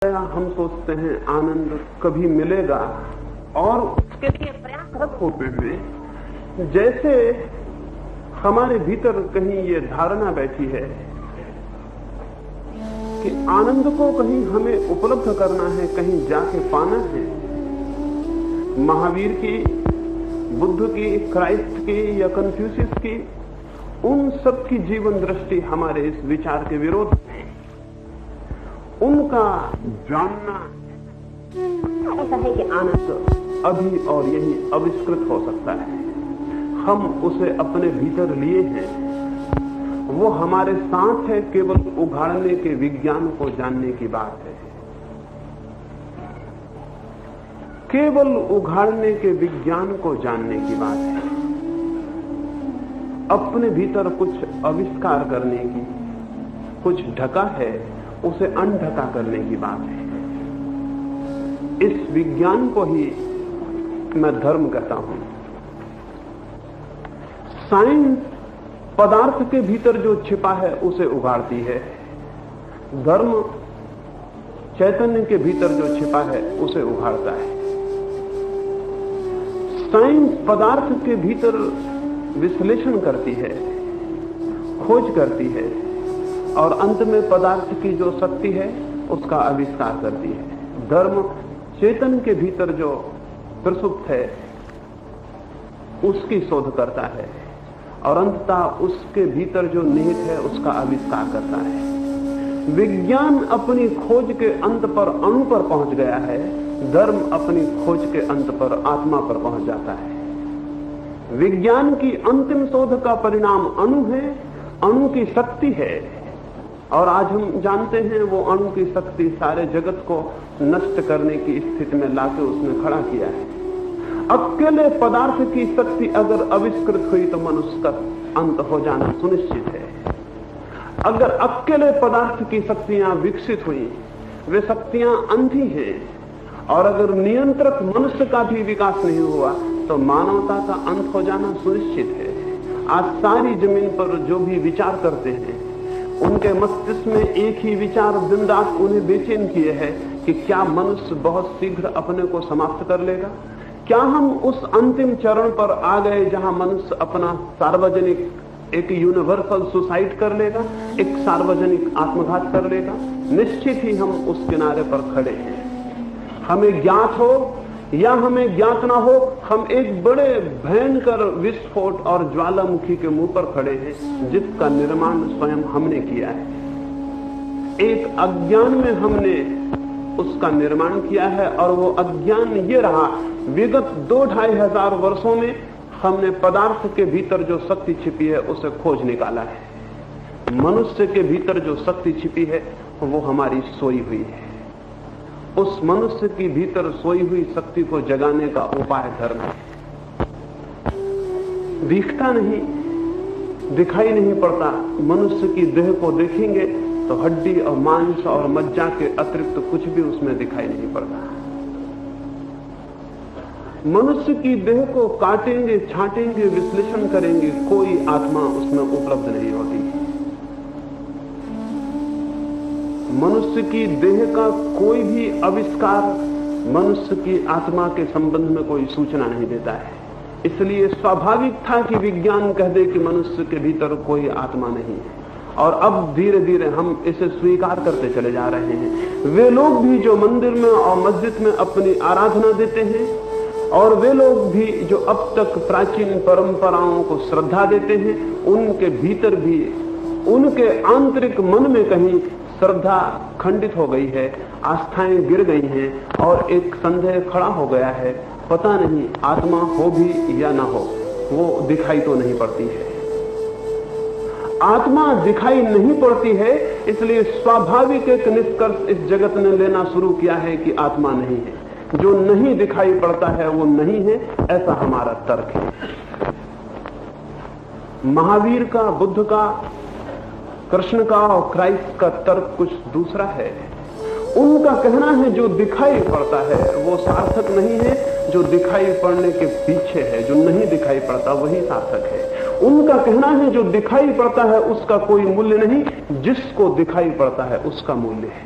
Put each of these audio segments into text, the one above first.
हम सोचते हैं आनंद कभी मिलेगा और उसके लिए प्रयासरत होते हुए जैसे हमारे भीतर कहीं ये धारणा बैठी है कि आनंद को कहीं हमें उपलब्ध करना है, कहीं जाके पाना है। महावीर की, बुद्ध की, क्राइस्ट की या कन्फ्यूशियस की, उन सब की जीवन दृष्टि हमारे इस विचार के विरोध में। उनका जानना ऐसा है कि आनंद अभी और यही आविष्कृत हो सकता है। हम उसे अपने भीतर लिए हैं, वो हमारे साथ है, केवल उघाड़ने के विज्ञान को जानने की बात है। केवल उघाड़ने के विज्ञान को जानने की बात है। अपने भीतर कुछ आविष्कार करने की, कुछ ढका है, उसे अनढका करने की बात है। इस विज्ञान को ही मैं धर्म कहता हूं। साइंस पदार्थ के भीतर जो छिपा है उसे उगाड़ती है, धर्म चैतन्य के भीतर जो छिपा है उसे उघाड़ता है। साइंस पदार्थ के भीतर विश्लेषण करती है, खोज करती है और अंत में पदार्थ की जो शक्ति है उसका आविष्कार करती है। धर्म चेतन के भीतर जो प्रसुप्त है उसकी शोध करता है और अंततः उसके भीतर जो निहित है उसका आविष्कार करता है। विज्ञान अपनी खोज के अंत पर अणु पर पहुंच गया है, धर्म अपनी खोज के अंत पर आत्मा पर पहुंच जाता है। विज्ञान की अंतिम शोध का परिणाम अणु है, अणु की शक्ति है और आज हम जानते हैं वो अणु की शक्ति सारे जगत को नष्ट करने की स्थिति में लाके उसने खड़ा किया है। अकेले पदार्थ की शक्ति अगर आविष्कृत हुई तो मनुष्य का अंत हो जाना सुनिश्चित है। अगर अकेले पदार्थ की शक्तियां विकसित हुई, वे शक्तियां अंधी हैं और अगर नियंत्रक मनुष्य का भी विकास नहीं हुआ तो मानवता का अंत हो जाना सुनिश्चित है। आज सारी जमीन पर जो भी विचार करते हैं उनके मस्तिष्क में एक ही विचार दिन रात उन्हें बेचैन किए है कि क्या मनुष्य बहुत शीघ्र अपने को समाप्त कर लेगा। क्या हम उस अंतिम चरण पर आ गए जहां मनुष्य अपना सार्वजनिक एक यूनिवर्सल सुसाइड कर लेगा, एक सार्वजनिक आत्मघात कर लेगा। निश्चित ही हम उस किनारे पर खड़े हैं। हमें ज्ञात हो या हमें ज्ञात ना हो, हम एक बड़े भयंकर विस्फोट और ज्वालामुखी के मुंह पर खड़े हैं जिसका निर्माण स्वयं हमने किया है। एक अज्ञान में हमने उसका निर्माण किया है और वो अज्ञान ये रहा, विगत 2-2.5 हजार वर्षों में हमने पदार्थ के भीतर जो शक्ति छिपी है उसे खोज निकाला है। मनुष्य के भीतर जो शक्ति छिपी है वो हमारी सोई हुई है। उस मनुष्य की भीतर सोई हुई शक्ति को जगाने का उपाय धर्म है। दिखता नहीं, दिखाई नहीं पड़ता। मनुष्य की देह को देखेंगे तो हड्डी और मांस और मज्जा के अतिरिक्त कुछ भी उसमें दिखाई नहीं पड़ता। मनुष्य की देह को काटेंगे, छांटेंगे, विश्लेषण करेंगे, कोई आत्मा उसमें उपलब्ध नहीं होती। मनुष्य की देह का कोई भी आविष्कार मनुष्य की आत्मा के संबंध में कोई सूचना नहीं देता है। इसलिए स्वाभाविक था कि विज्ञान कह दे कि मनुष्य के भीतर कोई आत्मा नहीं है और अब धीरे धीरे हम इसे स्वीकार करते चले जा रहे हैं। वे लोग भी जो मंदिर में और मस्जिद में अपनी आराधना देते हैं और वे लोग भी जो अब तक प्राचीन परंपराओं को श्रद्धा देते हैं, उनके भीतर भी, उनके आंतरिक मन में कहीं श्रद्धा खंडित हो गई है, आस्थाएं गिर गई हैं और एक संदेह खड़ा हो गया है। पता नहीं आत्मा हो भी या ना हो, वो दिखाई तो नहीं पड़ती है। आत्मा दिखाई नहीं पड़ती है, इसलिए स्वाभाविक एक निष्कर्ष इस जगत ने लेना शुरू किया है कि आत्मा नहीं है। जो नहीं दिखाई पड़ता है वो नहीं है, ऐसा हमारा तर्क है। महावीर का, बुद्ध का, कृष्ण का और क्राइस्ट का तर्क कुछ दूसरा है। उनका कहना है जो दिखाई पड़ता है वो सार्थक नहीं है, जो दिखाई पड़ने के पीछे है, जो नहीं दिखाई पड़ता वही सार्थक है। उनका कहना है जो दिखाई पड़ता है उसका कोई मूल्य नहीं, जिसको दिखाई पड़ता है उसका मूल्य है।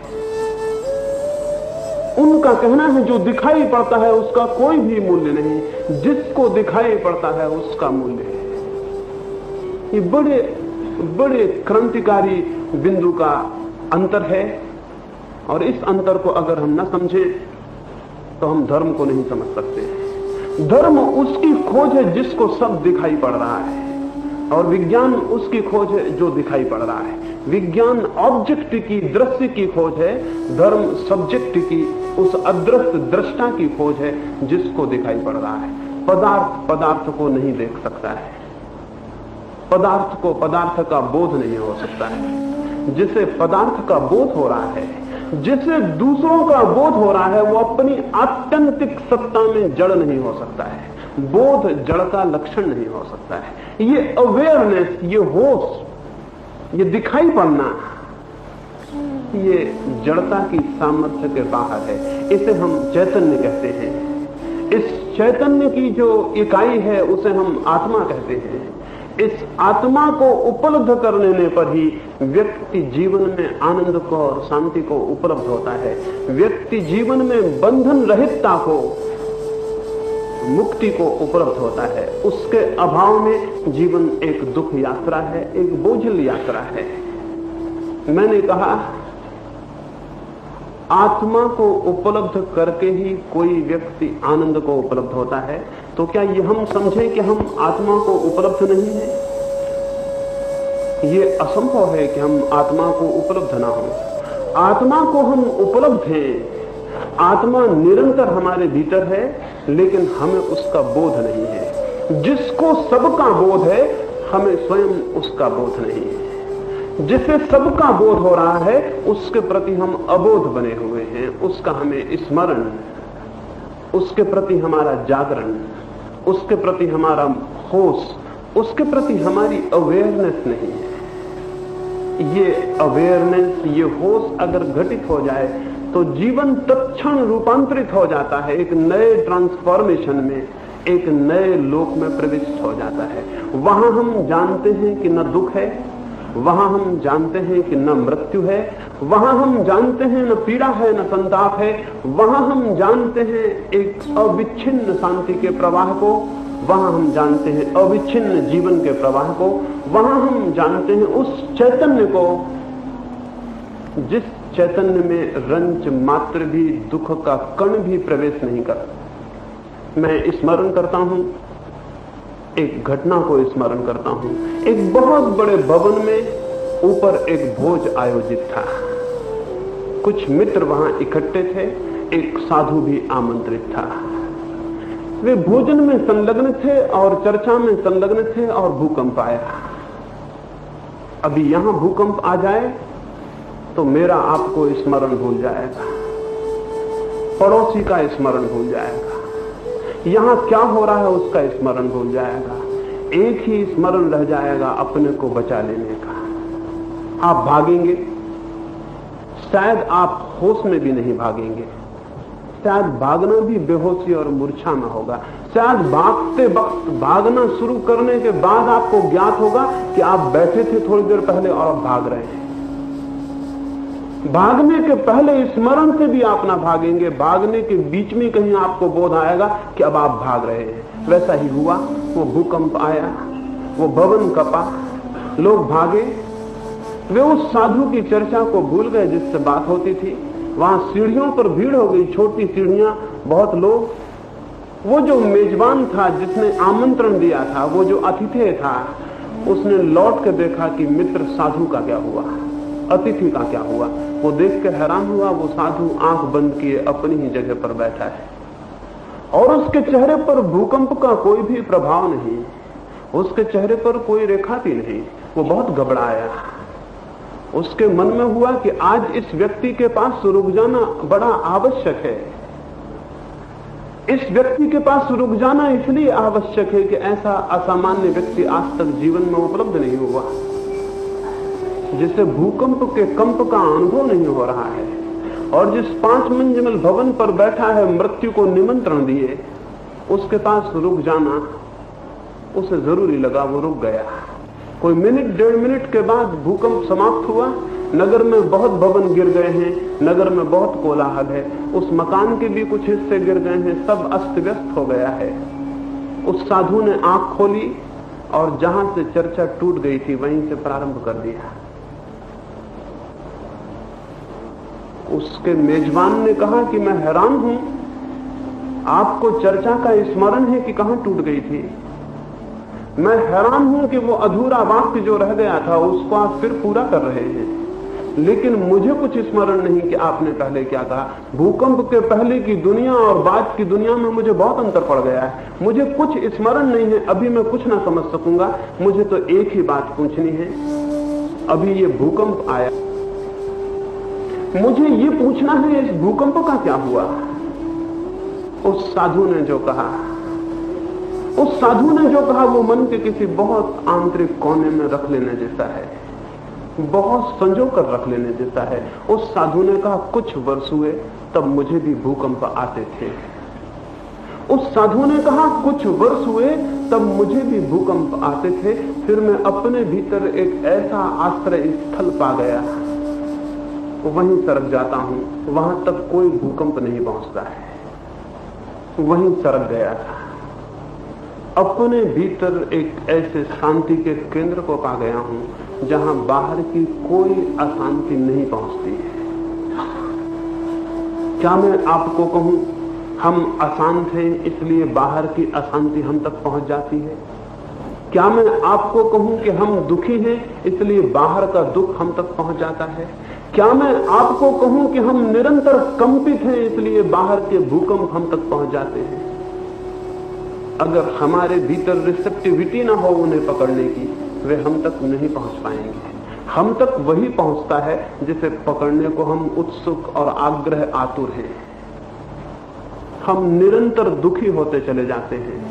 उनका कहना है जो दिखाई पड़ता है उसका कोई भी मूल्य नहीं, जिसको दिखाई पड़ता है उसका मूल्य है। ये बड़े बड़े क्रांतिकारी बिंदु का अंतर है, और इस अंतर को अगर हम न समझें तो हम धर्म को नहीं समझ सकते। धर्म उसकी खोज है जिसको सब दिखाई पड़ रहा है, और विज्ञान उसकी खोज है जो दिखाई पड़ रहा है। विज्ञान ऑब्जेक्ट की, दृश्य की खोज है, धर्म सब्जेक्ट की, उस अदृश्य दृष्टा की खोज है जिसको दिखाई पड़ रहा है। पदार्थ पदार्थ को नहीं देख सकता है, पदार्थ को पदार्थ का बोध नहीं हो सकता है। जिसे पदार्थ का बोध हो रहा है, जिसे दूसरों का बोध हो रहा है, वो अपनी आत्यंतिक सत्ता में जड़ नहीं हो सकता है। बोध जड़ का लक्षण नहीं हो सकता है। ये अवेयरनेस, ये होश, ये दिखाई पड़ना, ये जड़ता की सामर्थ्य के बाहर है। इसे हम चैतन्य कहते हैं। इस चैतन्य की जो इकाई है उसे हम आत्मा कहते हैं। इस आत्मा को उपलब्ध कर लेने पर ही व्यक्ति जीवन में आनंद को और शांति को उपलब्ध होता है। व्यक्ति जीवन में बंधन रहितता को, मुक्ति को उपलब्ध होता है। उसके अभाव में जीवन एक दुख यात्रा है, एक बोझिल यात्रा है। मैंने कहा आत्मा को उपलब्ध करके ही कोई व्यक्ति आनंद को उपलब्ध होता है, तो क्या ये हम समझें कि हम आत्मा को उपलब्ध नहीं है? ये असंभव है कि हम आत्मा को उपलब्ध ना हो। आत्मा को हम उपलब्ध हैं। आत्मा निरंतर हमारे भीतर है, लेकिन हमें उसका बोध नहीं है। जिसको सबका बोध है, हमें स्वयं उसका बोध नहीं है। जिसे सबका बोध हो रहा है, उसके प्रति हम अबोध बने हुए हैं। उसका हमें स्मरण, उसके प्रति हमारा जागरण, उसके प्रति हमारा होश, उसके प्रति हमारी अवेयरनेस नहीं है। ये अवेयरनेस, ये होश अगर घटित हो जाए तो जीवन तत्क्षण रूपांतरित हो जाता है, एक नए ट्रांसफॉर्मेशन में, एक नए लोक में प्रविष्ट हो जाता है। वहां हम जानते हैं कि न दुख है, वहां हम जानते हैं कि न मृत्यु है, वहां हम जानते हैं न पीड़ा है न संताप है, वहां हम जानते हैं एक अविच्छिन्न शांति के प्रवाह को, वहां हम जानते हैं अविच्छिन्न जीवन के प्रवाह को, वहां हम जानते हैं उस चैतन्य को जिस चैतन्य में रंच मात्र भी, दुख का कण भी प्रवेश नहीं करता। मैं स्मरण करता हूं, एक घटना को स्मरण करता हूं। एक बहुत बड़े भवन में ऊपर एक भोज आयोजित था। कुछ मित्र वहां इकट्ठे थे, एक साधु भी आमंत्रित था। वे भोजन में संलग्न थे और चर्चा में संलग्न थे, और भूकंप आया। अभी यहां भूकंप आ जाए तो मेरा आपको स्मरण भूल जाएगा, पड़ोसी का स्मरण भूल जाएगा, यहां क्या हो रहा है उसका स्मरण भूल जाएगा। एक ही स्मरण रह जाएगा, अपने को बचा लेने का। आप भागेंगे, शायद आप होश में भी नहीं भागेंगे, शायद भागना भी बेहोशी और मूर्छा में होगा। शायद भागते वक्त, भागना शुरू करने के बाद आपको ज्ञात होगा कि आप बैठे थे थोड़ी देर पहले और अब भाग रहे हैं। भागने के पहले स्मरण से भी आप ना भागेंगे, भागने के बीच में कहीं आपको बोध आएगा कि अब आप भाग रहे हैं। वैसा ही हुआ। वो भूकंप आया, वो भवन कपा, लोग भागे। वे उस साधु की चर्चा को भूल गए जिससे बात होती थी। वहां सीढ़ियों पर भीड़ हो गई, छोटी सीढ़ियां, बहुत लोग। वो जो मेजबान था, जिसने आमंत्रण दिया था, वो जो अतिथि था, उसने लौट के देखा कि मित्र साधु का क्या हुआ, अतिथि का क्या हुआ। वो देख के हैरान हुआ। वो साधु आंख बंद किए अपनी ही जगह पर बैठा है, और उसके चेहरे पर भूकंप का कोई भी प्रभाव नहीं, उसके चेहरे पर कोई रेखा भी नहीं। वो बहुत घबराया। उसके मन में हुआ कि आज इस व्यक्ति के पास रुक जाना बड़ा आवश्यक है। इस व्यक्ति के पास रुक जाना इसलिए आवश्यक है कि ऐसा असामान्य व्यक्ति आज तक जीवन में उपलब्ध नहीं हुआ, जिसे भूकंप के कंप का अनुभव नहीं हो रहा है, और जिस 5 मंजिल भवन पर बैठा है मृत्यु को निमंत्रण दिए। उसके पास रुक जाना उसे जरूरी लगा। वो रुक गया। कोई मिनट 1.5 मिनट के बाद भूकंप समाप्त हुआ, नगर में बहुत भवन गिर गए हैं, नगर में बहुत कोलाहल है, उस मकान के भी कुछ हिस्से गिर गए हैं, सब अस्त व्यस्त हो गया है। उस साधु ने आंख खोली और जहां से चर्चा टूट गई थी वहीं से प्रारंभ कर दिया। उसके मेजबान ने कहा कि मैं हैरान हूं, आपको चर्चा का स्मरण है कि कहां टूट गई थी? मैं हैरान हूं कि वो अधूरा वाक्य जो रह गया था उसको आप फिर पूरा कर रहे हैं, लेकिन मुझे कुछ स्मरण नहीं कि आपने पहले क्या कहा। भूकंप के पहले की दुनिया और बाद की दुनिया में मुझे बहुत अंतर पड़ गया है, मुझे कुछ स्मरण नहीं है, अभी मैं कुछ ना समझ सकूंगा। मुझे तो एक ही बात पूछनी है, अभी ये भूकंप आया, मुझे ये पूछना है इस भूकंप का क्या हुआ? उस साधु ने जो कहा, वो मन के किसी बहुत आंतरिक कोने में रख लेने जैसा है, बहुत संजो कर रख लेने जैसा है। उस साधु ने कहा, कुछ वर्ष हुए तब मुझे भी भूकंप आते थे। उस साधु ने कहा, कुछ वर्ष हुए तब मुझे भी भूकंप आते थे, फिर मैं अपने भीतर एक ऐसा आश्रय स्थल पा गया, वहीं सरक जाता हूं, वहां तक कोई भूकंप नहीं पहुंचता है, वहीं सरक गया था। अपने भीतर एक ऐसे शांति के केंद्र को पा गया हूं जहां बाहर की कोई अशांति नहीं पहुंचती है। क्या मैं आपको कहूं, हम अशांत हैं इसलिए बाहर की अशांति हम तक पहुंच जाती है? क्या मैं आपको कहूं कि हम दुखी हैं इसलिए बाहर का दुख हम तक पहुंच जाता है? क्या मैं आपको कहूं कि हम निरंतर कंपित हैं इसलिए बाहर के भूकंप हम तक पहुंच जाते हैं? अगर हमारे भीतर रिसेप्टिविटी ना हो उन्हें पकड़ने की, वे हम तक नहीं पहुंच पाएंगे। हम तक वही पहुंचता है जिसे पकड़ने को हम उत्सुक और आग्रह आतुर हैं। हम निरंतर दुखी होते चले जाते हैं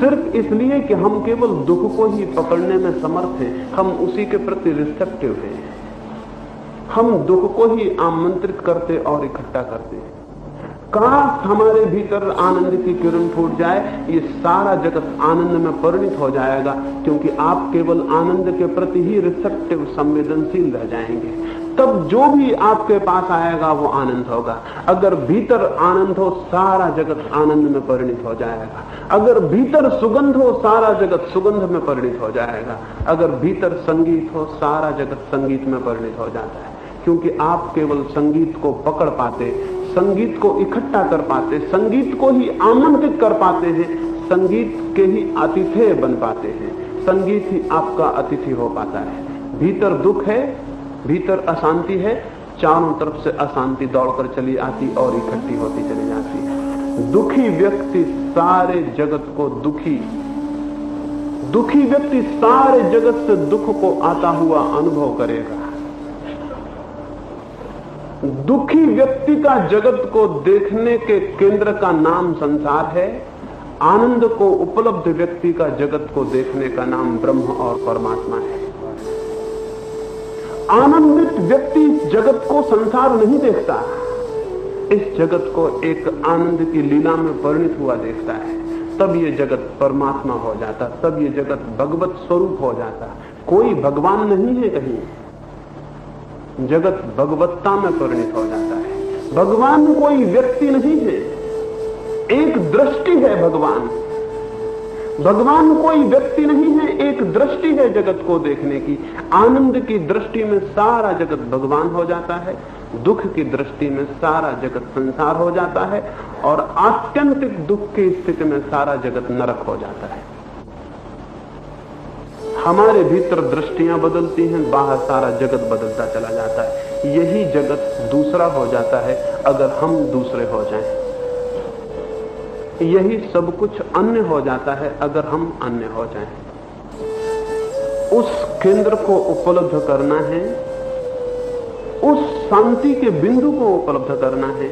सिर्फ इसलिए कि हम केवल दुख को ही पकड़ने में समर्थ हैं, हम उसी के प्रति रिसेप्टिव हैं। हम दुख को ही आमंत्रित करते और इकट्ठा करते हैं। काश हमारे भीतर आनंद की किरण फूट जाए, ये सारा जगत आनंद में परिणत हो जाएगा, क्योंकि आप केवल आनंद के प्रति ही रिसेप्टिव, संवेदनशील रह जाएंगे। तब जो भी आपके पास आएगा वो आनंद होगा। अगर भीतर आनंद हो, सारा जगत आनंद में परिणत हो जाएगा। अगर भीतर सुगंध हो, सारा जगत सुगंध में परिणत हो जाएगा। अगर भीतर संगीत हो, सारा जगत संगीत में परिणत हो जाता है, क्योंकि आप केवल संगीत को पकड़ पाते, संगीत को इकट्ठा कर पाते, संगीत को ही आमंत्रित कर पाते हैं, संगीत के ही आतिथ्य बन पाते हैं, संगीत ही आपका अतिथि हो पाता है। भीतर दुख है, भीतर अशांति है, चारों तरफ से अशांति दौड़कर चली आती और इकट्ठी होती चली जाती है। दुखी व्यक्ति सारे जगत को दुखी व्यक्ति सारे जगत से दुख को आता हुआ अनुभव करेगा। दुखी व्यक्ति का जगत को देखने के केंद्र का नाम संसार है। आनंद को उपलब्ध व्यक्ति का जगत को देखने का नाम ब्रह्म और परमात्मा है। आनंदित व्यक्ति जगत को संसार नहीं देखता, इस जगत को एक आनंद की लीला में परिणत हुआ देखता है। तब ये जगत परमात्मा हो जाता, तब ये जगत भगवत स्वरूप हो जाता। कोई भगवान नहीं है कहीं, जगत भगवत्ता में परिणत हो जाता है। भगवान कोई व्यक्ति नहीं है, एक दृष्टि है भगवान। भगवान कोई व्यक्ति नहीं है, एक दृष्टि है जगत को देखने की। आनंद की दृष्टि में सारा जगत भगवान हो जाता है, दुख की दृष्टि में सारा जगत संसार हो जाता है, और आत्यंतिक दुख की स्थिति में सारा जगत नरक हो जाता है। हमारे भीतर दृष्टियां बदलती हैं, बाहर सारा जगत बदलता चला जाता है। यही जगत दूसरा हो जाता है अगर हम दूसरे हो जाएं। यही सब कुछ अन्य हो जाता है अगर हम अन्य हो जाएं। उस केंद्र को उपलब्ध करना है, उस शांति के बिंदु को उपलब्ध करना है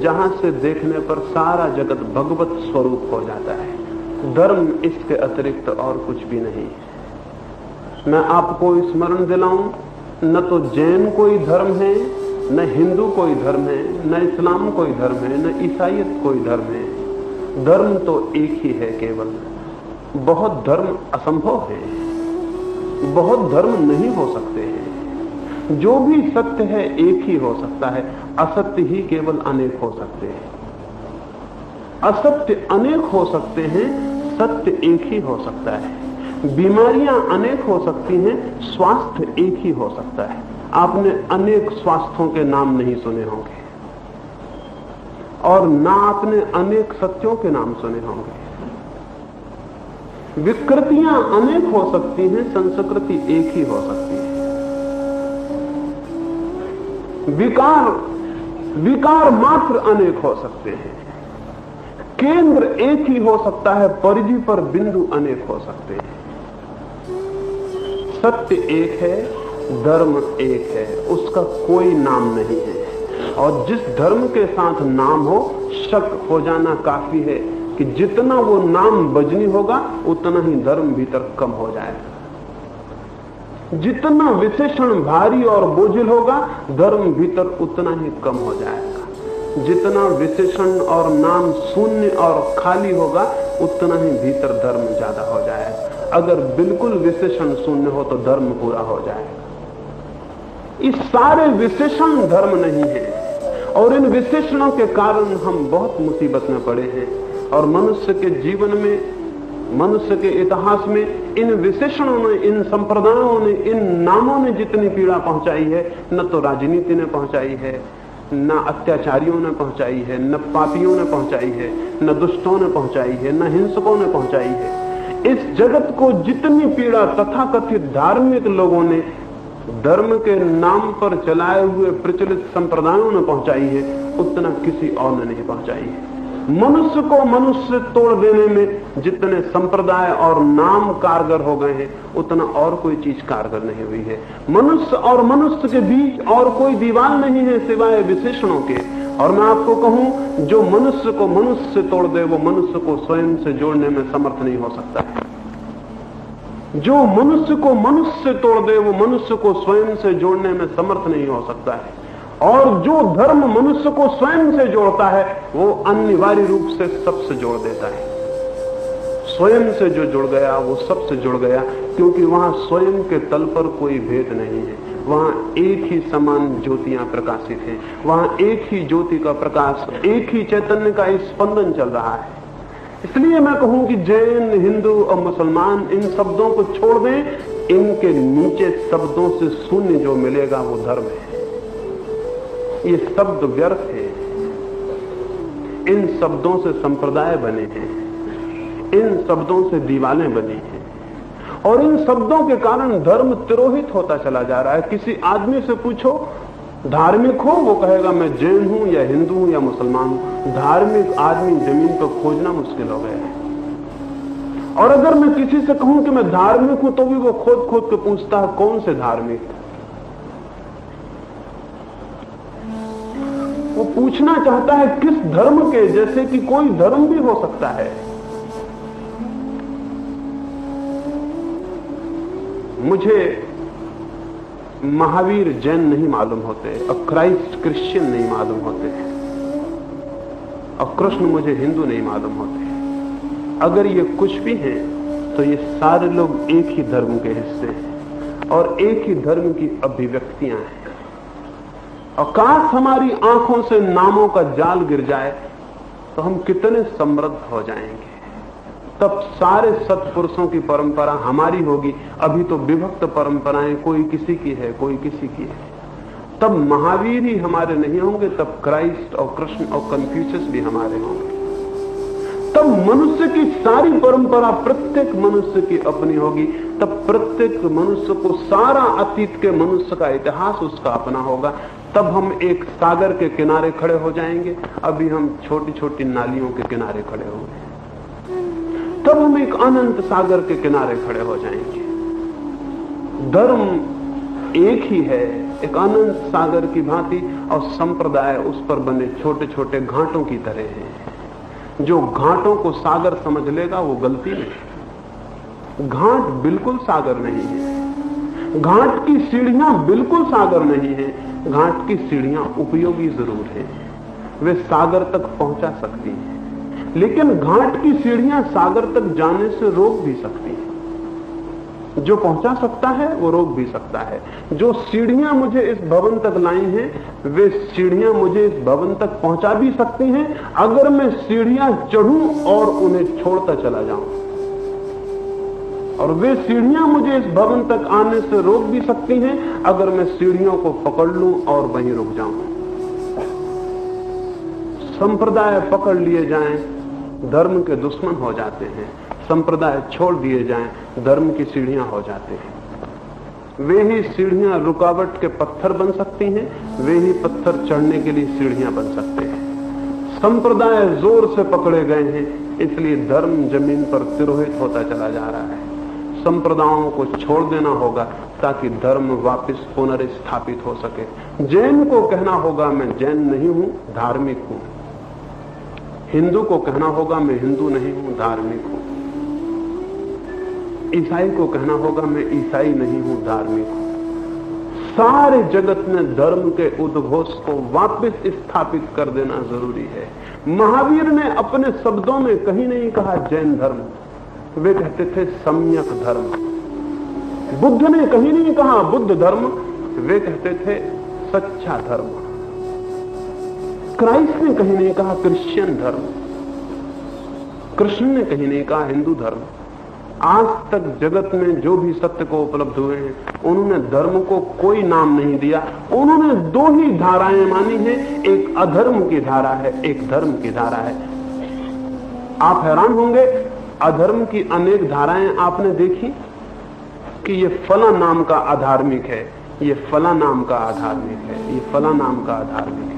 जहां से देखने पर सारा जगत भगवत स्वरूप हो जाता है। धर्म इसके अतिरिक्त और कुछ भी नहीं है। मैं आपको स्मरण दिलाऊं, न तो जैन कोई धर्म है, न हिंदू कोई धर्म है, न इस्लाम कोई धर्म है, न ईसाईयत कोई धर्म है। धर्म तो एक ही है केवल। बहुत धर्म असंभव है, बहुत धर्म नहीं हो सकते हैं। जो भी सत्य है एक ही हो सकता है, असत्य ही केवल अनेक हो सकते हैं। असत्य अनेक हो सकते हैं, सत्य एक ही हो सकता है। बीमारियां अनेक हो सकती हैं, स्वास्थ्य एक ही हो सकता है। आपने अनेक स्वास्थ्यों के नाम नहीं सुने होंगे और ना आपने अनेक सत्यों के नाम सुने होंगे। विकृतियां अनेक हो सकती हैं, संस्कृति एक ही हो सकती है। विकार मात्र अनेक हो सकते हैं। केंद्र एक ही हो सकता है, परिधि पर बिंदु अनेक हो सकते हैं। सत्य एक है, धर्म एक है, उसका कोई नाम नहीं है। और जिस धर्म के साथ नाम हो, शक हो जाना काफी है कि जितना वो नाम बजनी होगा उतना ही धर्म भीतर कम हो जाएगा। जितना विशेषण भारी और बोझिल होगा, धर्म भीतर उतना ही कम हो जाएगा। जितना विशेषण और नाम शून्य और खाली होगा, उतना ही भीतर धर्म ज्यादा हो जाएगा। अगर बिल्कुल विशेषण शून्य हो तो धर्म पूरा हो जाएगा। इस सारे विशेषण धर्म नहीं है और इन विशेषणों के कारण हम बहुत मुसीबत में पड़े हैं। और मनुष्य के जीवन में, मनुष्य के इतिहास में इन विशेषणों ने, इन संप्रदायों ने, इन नामों ने जितनी पीड़ा पहुंचाई है, न तो राजनीति ने पहुंचाई है, न अत्याचारियों ने पहुंचाई है, न पापियों ने पहुंचाई है, न दुष्टों ने पहुंचाई है, न हिंसकों ने पहुंचाई है। इस जगत को जितनी पीड़ा तथाकथित धार्मिक लोगों ने धर्म के नाम पर चलाए हुए प्रचलित संप्रदायों ने पहुंचाई है, उतना किसी और ने नहीं पहुंचाई है। मनुष्य को मनुष्य तोड़ देने में जितने संप्रदाय और नाम कारगर हो गए हैं, उतना और कोई चीज कारगर नहीं हुई है। मनुष्य और मनुष्य के बीच और कोई दीवार नहीं है सिवाय विशेषणों के। और मैं आपको कहूं, जो मनुष्य को मनुष्य से तोड़ दे, वो मनुष्य को स्वयं से जोड़ने में समर्थ नहीं हो सकता है। जो मनुष्य को मनुष्य से तोड़ दे, वो मनुष्य को स्वयं से जोड़ने में समर्थ नहीं हो सकता है। और जो धर्म मनुष्य को स्वयं से जोड़ता है, वो अनिवार्य रूप से सबसे जोड़ देता है। स्वयं से जो जुड़ गया वो सबसे जुड़ गया, क्योंकि वहां स्वयं के तल पर कोई भेद नहीं है। वहां एक ही समान ज्योतियां प्रकाशित हैं, वहां एक ही ज्योति का प्रकाश, एक ही चैतन्य का स्पंदन चल रहा है। इसलिए मैं कहूं कि जैन, हिंदू और मुसलमान इन शब्दों को छोड़ दें, इनके नीचे शब्दों से शून्य जो मिलेगा वो धर्म है। ये शब्द व्यर्थ है। इन शब्दों से संप्रदाय बने हैं, इन शब्दों से दीवानें बनी हैं, और इन शब्दों के कारण धर्म तिरोहित होता चला जा रहा है। किसी आदमी से पूछो धार्मिक हो, वो कहेगा मैं जैन हूं या हिंदू हूं या मुसलमान हूं। धार्मिक आदमी जमीन पर खोजना मुश्किल हो गया है। और अगर मैं किसी से कहूं कि मैं धार्मिक हूं, तो भी वो खोद खोद के पूछता है कौन से धार्मिक। वो पूछना चाहता है किस धर्म के, जैसे कि कोई धर्म भी हो सकता है। मुझे महावीर जैन नहीं मालूम होते, और क्राइस्ट क्रिश्चियन नहीं मालूम होते, और कृष्ण मुझे हिंदू नहीं मालूम होते। अगर ये कुछ भी हैं तो ये सारे लोग एक ही धर्म के हिस्से हैं और एक ही धर्म की अभिव्यक्तियां हैं। और काश हमारी आंखों से नामों का जाल गिर जाए तो हम कितने समृद्ध हो जाएंगे। तब सारे सत्पुरुषों की परंपरा हमारी होगी। अभी तो विभक्त परंपराएं, कोई किसी की है, कोई किसी की है। तब महावीर ही हमारे नहीं होंगे, तब क्राइस्ट और कृष्ण और कन्फ्यूशियस भी हमारे होंगे। तब मनुष्य की सारी परंपरा प्रत्येक मनुष्य की अपनी होगी। तब प्रत्येक मनुष्य को सारा अतीत के मनुष्य का इतिहास उसका अपना होगा। तब हम एक सागर के किनारे खड़े हो जाएंगे। अभी हम छोटी छोटी नालियों के किनारे खड़े हो गए, तब हम एक अनंत सागर के किनारे खड़े हो जाएंगे। धर्म एक ही है, एक अनंत सागर की भांति, और संप्रदाय उस पर बने छोटे छोटे घाटों की तरह हैं। जो घाटों को सागर समझ लेगा वो गलती नहीं। घाट बिल्कुल सागर नहीं है, घाट की सीढ़ियां बिल्कुल सागर नहीं है। घाट की सीढ़ियां उपयोगी जरूर है, वे सागर तक पहुंचा सकती हैं, लेकिन घाट की सीढ़ियां सागर तक जाने से रोक भी सकती हैं। जो पहुंचा सकता है वो रोक भी सकता है। जो सीढ़ियां मुझे इस भवन तक लाई हैं वे सीढ़ियां मुझे इस भवन तक पहुंचा भी सकती हैं अगर मैं सीढ़ियां चढ़ूं और उन्हें छोड़ता चला जाऊं, और वे सीढ़ियां मुझे इस भवन तक आने से रोक भी सकती हैं अगर मैं सीढ़ियों को पकड़ लूं और वहीं रुक जाऊं। संप्रदाय पकड़ लिए जाएं, धर्म के दुश्मन हो जाते हैं। संप्रदाय छोड़ दिए जाएं, धर्म की सीढ़ियां हो जाते हैं। वे ही सीढ़ियां रुकावट के पत्थर बन सकती हैं, वे ही पत्थर चढ़ने के लिए सीढ़ियां बन सकते हैं। संप्रदाय जोर से पकड़े गए हैं, इसलिए धर्म जमीन पर तिरोहित होता चला जा रहा है। संप्रदायों को छोड़ देना होगा ताकि धर्म वापस पुनर्स्थापित हो सके। जैन को कहना होगा मैं जैन नहीं हूं, धार्मिक हूं। हिंदू को कहना होगा मैं हिंदू नहीं हूं, धार्मिक हूं। ईसाई को कहना होगा मैं ईसाई नहीं हूं, धार्मिक हूं। सारे जगत में धर्म के उद्घोष को वापस स्थापित कर देना जरूरी है। महावीर ने अपने शब्दों में कहीं नहीं कहा जैन धर्म, वे कहते थे सम्यक धर्म। बुद्ध ने कहीं नहीं कहा बुद्ध धर्म, वे कहते थे सच्चा धर्म। क्राइस्ट ने कहीं नहीं कहा क्रिश्चियन धर्म, कृष्ण ने कहीं नहीं कहा हिंदू धर्म। आज तक जगत में जो भी सत्य को उपलब्ध हुए हैं उन्होंने धर्म को कोई नाम नहीं दिया। उन्होंने दो ही धाराएं मानी हैं, एक अधर्म की धारा है, एक धर्म की धारा है। आप हैरान होंगे, अधर्म की अनेक धाराएं आपने देखी कि ये फला नाम का अधार्मिक है, ये फला नाम का अधार्मिक है, ये फला नाम का अधार्मिक है।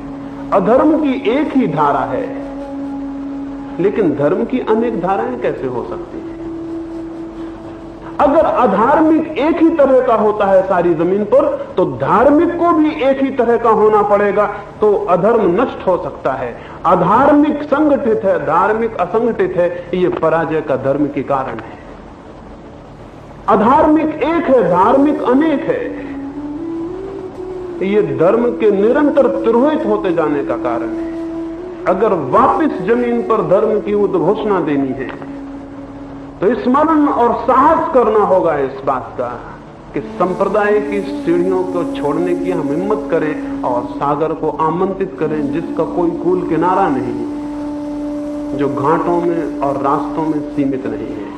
अधर्म की एक ही धारा है, लेकिन धर्म की अनेक धाराएं कैसे हो सकती हैं? अगर अधार्मिक एक ही तरह का होता है सारी जमीन पर, तो धार्मिक को भी एक ही तरह का होना पड़ेगा, तो अधर्म नष्ट हो सकता है। अधार्मिक संगठित है, धार्मिक असंगठित है, ये पराजय का धर्म के कारण है। अधार्मिक एक है, धार्मिक अनेक है, ये धर्म के निरंतर तिरोहित होते जाने का कारण है। अगर वापस जमीन पर धर्म की उद्घोषणा देनी है तो स्मरण और साहस करना होगा इस बात का कि संप्रदाय की सीढ़ियों को छोड़ने की हम हिम्मत करें और सागर को आमंत्रित करें जिसका कोई कूल किनारा नहीं, जो घाटों में और रास्तों में सीमित नहीं है।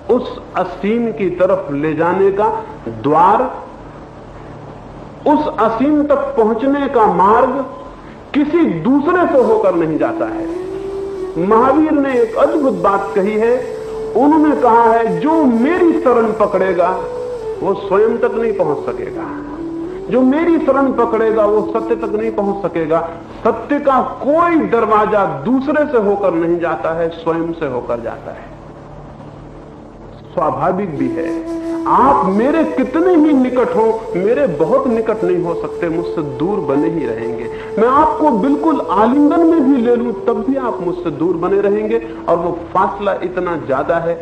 उस असीम की तरफ ले जाने का द्वार, उस असीम तक पहुंचने का मार्ग किसी दूसरे से होकर नहीं जाता है। महावीर ने एक अद्भुत बात कही है। उन्होंने कहा है जो मेरी शरण पकड़ेगा वो स्वयं तक नहीं पहुंच सकेगा, जो मेरी शरण पकड़ेगा वो सत्य तक नहीं पहुंच सकेगा। सत्य का कोई दरवाजा दूसरे से होकर नहीं जाता है, स्वयं से होकर जाता है। स्वाभाविक भी है, आप मेरे कितने ही निकट हो, मेरे बहुत निकट नहीं हो सकते, मुझसे दूर बने ही रहेंगे। मैं आपको बिल्कुल आलिंगन में भी ले लूं तब भी आप मुझसे दूर बने रहेंगे, और वो फासला इतना ज्यादा है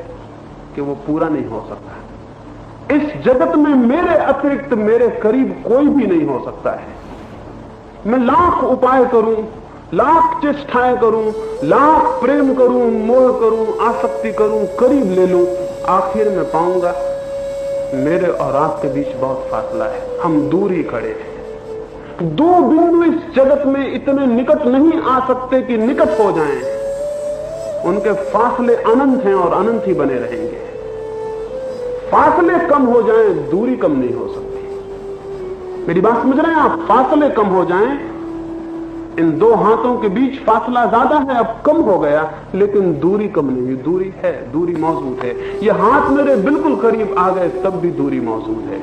कि वो पूरा नहीं हो सकता। इस जगत में मेरे अतिरिक्त मेरे करीब कोई भी नहीं हो सकता है। मैं लाख उपाय करूं, लाख चेष्टाएं करूं, लाख प्रेम करूं, मोह करूं, आसक्ति करूं, करीब ले लूं, आखिर में पाऊंगा मेरे और आपके बीच बहुत फासला है, हम दूर ही खड़े हैं। दो बिंदु इस जगत में इतने निकट नहीं आ सकते कि निकट हो जाएं, उनके फासले अनंत हैं और अनंत ही बने रहेंगे। फासले कम हो जाएं, दूरी कम नहीं हो सकती। मेरी बात समझ रहे हैं आप? फासले कम हो जाएं, इन दो हाथों के बीच फासला ज्यादा है, अब कम हो गया, लेकिन दूरी कम नहीं, दूरी है, दूरी मौजूद है। ये हाथ मेरे बिल्कुल करीब आ गए तब भी दूरी मौजूद है।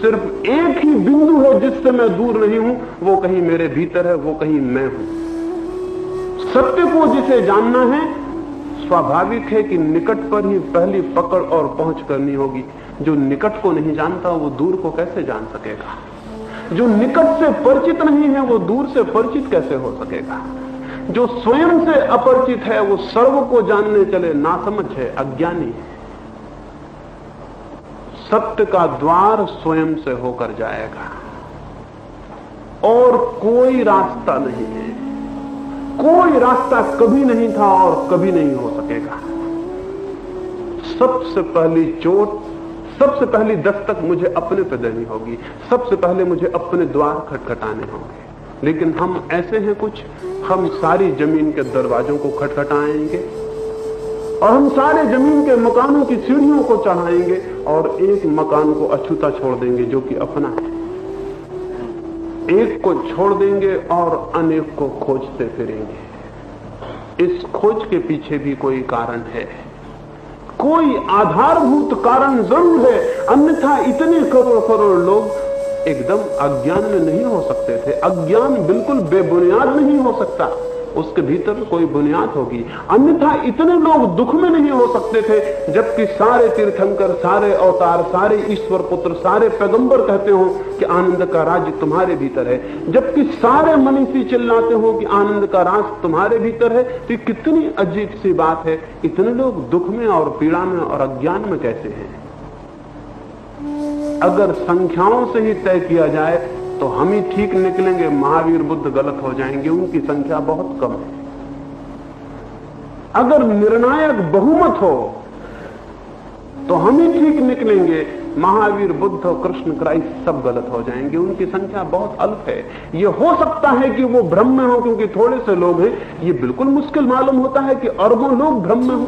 सिर्फ एक ही बिंदु है जिससे मैं दूर नहीं हूं, वो कहीं मेरे भीतर है, वो कहीं मैं हूं। सत्य को जिसे जानना है, स्वाभाविक है कि निकट पर ही पहली पकड़ और पहुंच करनी होगी। जो निकट को नहीं जानता वो दूर को कैसे जान सकेगा? जो निकट से परिचित नहीं है वो दूर से परिचित कैसे हो सकेगा? जो स्वयं से अपरिचित है वो सर्व को जानने चले नासमझ है, अज्ञानी है। सत्य का द्वार स्वयं से होकर जाएगा और कोई रास्ता नहीं है। कोई रास्ता कभी नहीं था और कभी नहीं हो सकेगा। सबसे पहली चोट, सबसे पहली दस्तक मुझे अपने पे देनी होगी, सबसे पहले मुझे अपने द्वार खटखटाने होंगे। लेकिन हम ऐसे हैं कुछ, हम सारी जमीन के दरवाजों को खटखटाएंगे और हम सारे जमीन के मकानों की सीढ़ियों को चढ़ाएंगे और एक मकान को अछूता छोड़ देंगे जो कि अपना है। एक को छोड़ देंगे और अनेक को खोजते फिरेंगे। इस खोज के पीछे भी कोई कारण है, कोई आधारभूत कारण जरूर है, अन्यथा इतने करोड़ करोड़ लोग एकदम अज्ञान में नहीं हो सकते थे। अज्ञान बिल्कुल बेबुनियाद नहीं हो सकता, उसके भीतर कोई बुनियाद होगी, अन्यथा इतने लोग दुख में नहीं हो सकते थे। जबकि सारे तीर्थंकर, सारे अवतार, सारे ईश्वर पुत्र, सारे पैगंबर कहते हो कि आनंद का राज तुम्हारे भीतर है, जबकि सारे मनीषी चिल्लाते हो कि आनंद का राज तुम्हारे भीतर है, तो कितनी अजीब सी बात है, इतने लोग दुख में और पीड़ा में और अज्ञान में कैसे हैं? अगर संख्याओं से ही तय किया जाए तो हम ही ठीक निकलेंगे, महावीर बुद्ध गलत हो जाएंगे, उनकी संख्या बहुत कम है। अगर निर्णायक बहुमत हो तो हम ही ठीक निकलेंगे, महावीर बुद्ध और कृष्ण क्राइस्ट सब गलत हो जाएंगे, उनकी संख्या बहुत अल्प है। ये हो सकता है कि वो भ्रम में हो क्योंकि थोड़े से लोग हैं, ये बिल्कुल मुश्किल मालूम होता है कि अरबों लोग भ्रम में हो।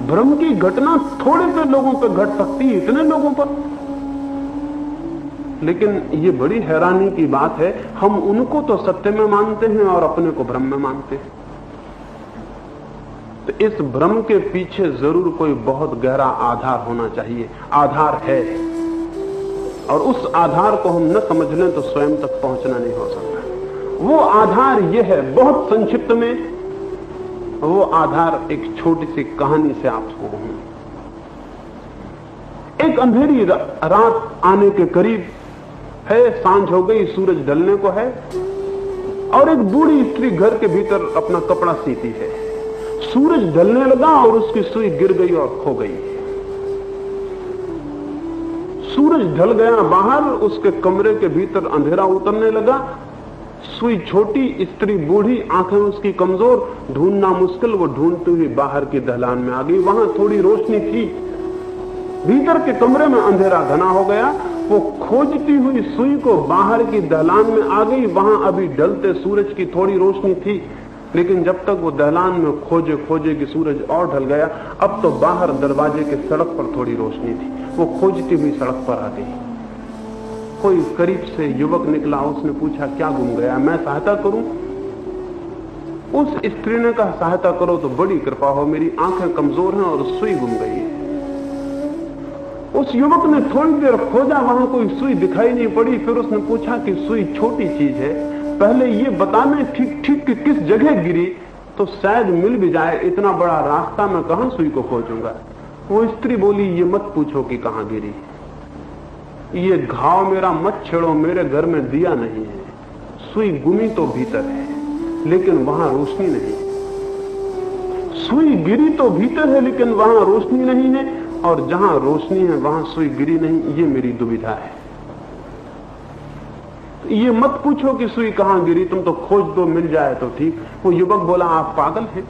भ्रम की घटना थोड़े से लोगों पर घट सकती है, इतने लोगों पर। लेकिन ये बड़ी हैरानी की बात है, हम उनको तो सत्य में मानते हैं और अपने को भ्रम में मानते हैं। तो इस भ्रम के पीछे जरूर कोई बहुत गहरा आधार होना चाहिए। आधार है, और उस आधार को हम न समझ लें तो स्वयं तक पहुंचना नहीं हो सकता। वो आधार ये है, बहुत संक्षिप्त में वो आधार एक छोटी सी कहानी से आपको कहूं। एक अंधेरी रात आने के करीब है, सांझ हो गई, सूरज ढलने को है, और एक बूढ़ी स्त्री घर के भीतर अपना कपड़ा सीती है। सूरज ढलने लगा और उसकी सुई गिर गई और खो गई। सूरज ढल गया बाहर, उसके कमरे के भीतर अंधेरा उतरने लगा। सुई छोटी, स्त्री बूढ़ी, आंखें उसकी कमजोर, ढूंढना मुश्किल, वो ढूंढती हुई बाहर की दहलान में आ गई। वहां थोड़ी रोशनी थी, भीतर के कमरे में अंधेरा घना हो गया। वो खोजती हुई सुई को बाहर की दहलान में आ गई। वहां अभी ढलते सूरज की थोड़ी रोशनी थी, लेकिन जब तक वो दहलान में खोजे खोजे कि सूरज और ढल गया, अब तो बाहर दरवाजे के सड़क पर थोड़ी रोशनी थी। वो खोजती हुई सड़क पर आ गई। कोई करीब से युवक निकला, उसने पूछा क्या गुम गया, मैं सहायता करूं? उस स्त्री ने कहा सहायता करो तो बड़ी कृपा हो, मेरी आंखें कमजोर हैं और सुई गुम गई है। उस युवक ने थोड़ी देर खोजा, वहां कोई सुई दिखाई नहीं पड़ी। फिर उसने पूछा कि सुई छोटी चीज है, पहले ये बताने ठीक ठीक कि किस जगह गिरी तो शायद मिल भी जाए, इतना बड़ा रास्ता मैं कहां सुई को खोजूंगा। वो स्त्री बोली ये मत पूछो कि कहां गिरी, ये घाव मेरा मत छेड़ो, मेरे घर में दिया नहीं है। सुई गुमी तो भीतर है लेकिन वहां रोशनी नहीं। सुई गिरी तो भीतर है लेकिन वहां रोशनी नहीं है, और जहां रोशनी है वहां सुई गिरी नहीं। ये मेरी दुविधा है। ये मत पूछो कि सुई कहां गिरी, तुम तो खोज दो, मिल जाए तो ठीक। वो युवक बोला आप पागल हैं,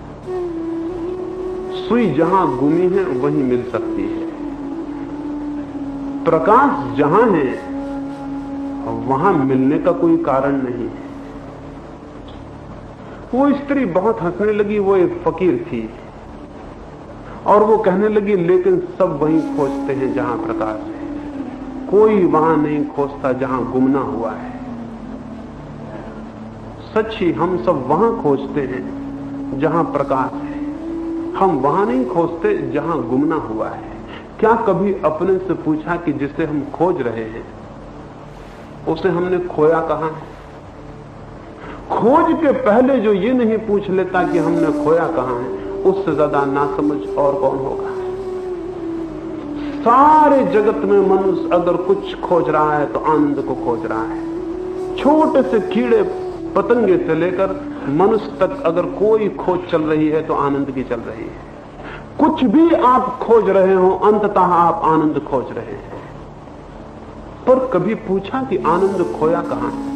सुई जहां गुमी है वहीं मिल सकती है। प्रकाश जहां है वहां मिलने का कोई कारण नहीं है। वो स्त्री बहुत हंसने लगी। वो एक फकीर थी और वो कहने लगी लेकिन सब वहीं खोजते हैं जहां प्रकाश है, कोई वहां नहीं खोजता जहां गुमना हुआ है। सच ही हम सब वहां खोजते हैं जहां प्रकाश है, हम वहां नहीं खोजते जहां गुमना हुआ है। क्या कभी अपने से पूछा कि जिसे हम खोज रहे हैं उसे हमने खोया कहां है? खोज के पहले जो ये नहीं पूछ लेता कि हमने खोया कहां है, उससे ज्यादा नासमझ और कौन होगा। सारे जगत में मनुष्य अगर कुछ खोज रहा है तो आनंद को खोज रहा है। छोटे से कीड़े पतंगे से लेकर मनुष्य तक अगर कोई खोज चल रही है तो आनंद की चल रही है। कुछ भी आप खोज रहे हो अंततः आप आनंद खोज रहे हैं। पर कभी पूछा कि आनंद खोया कहां है?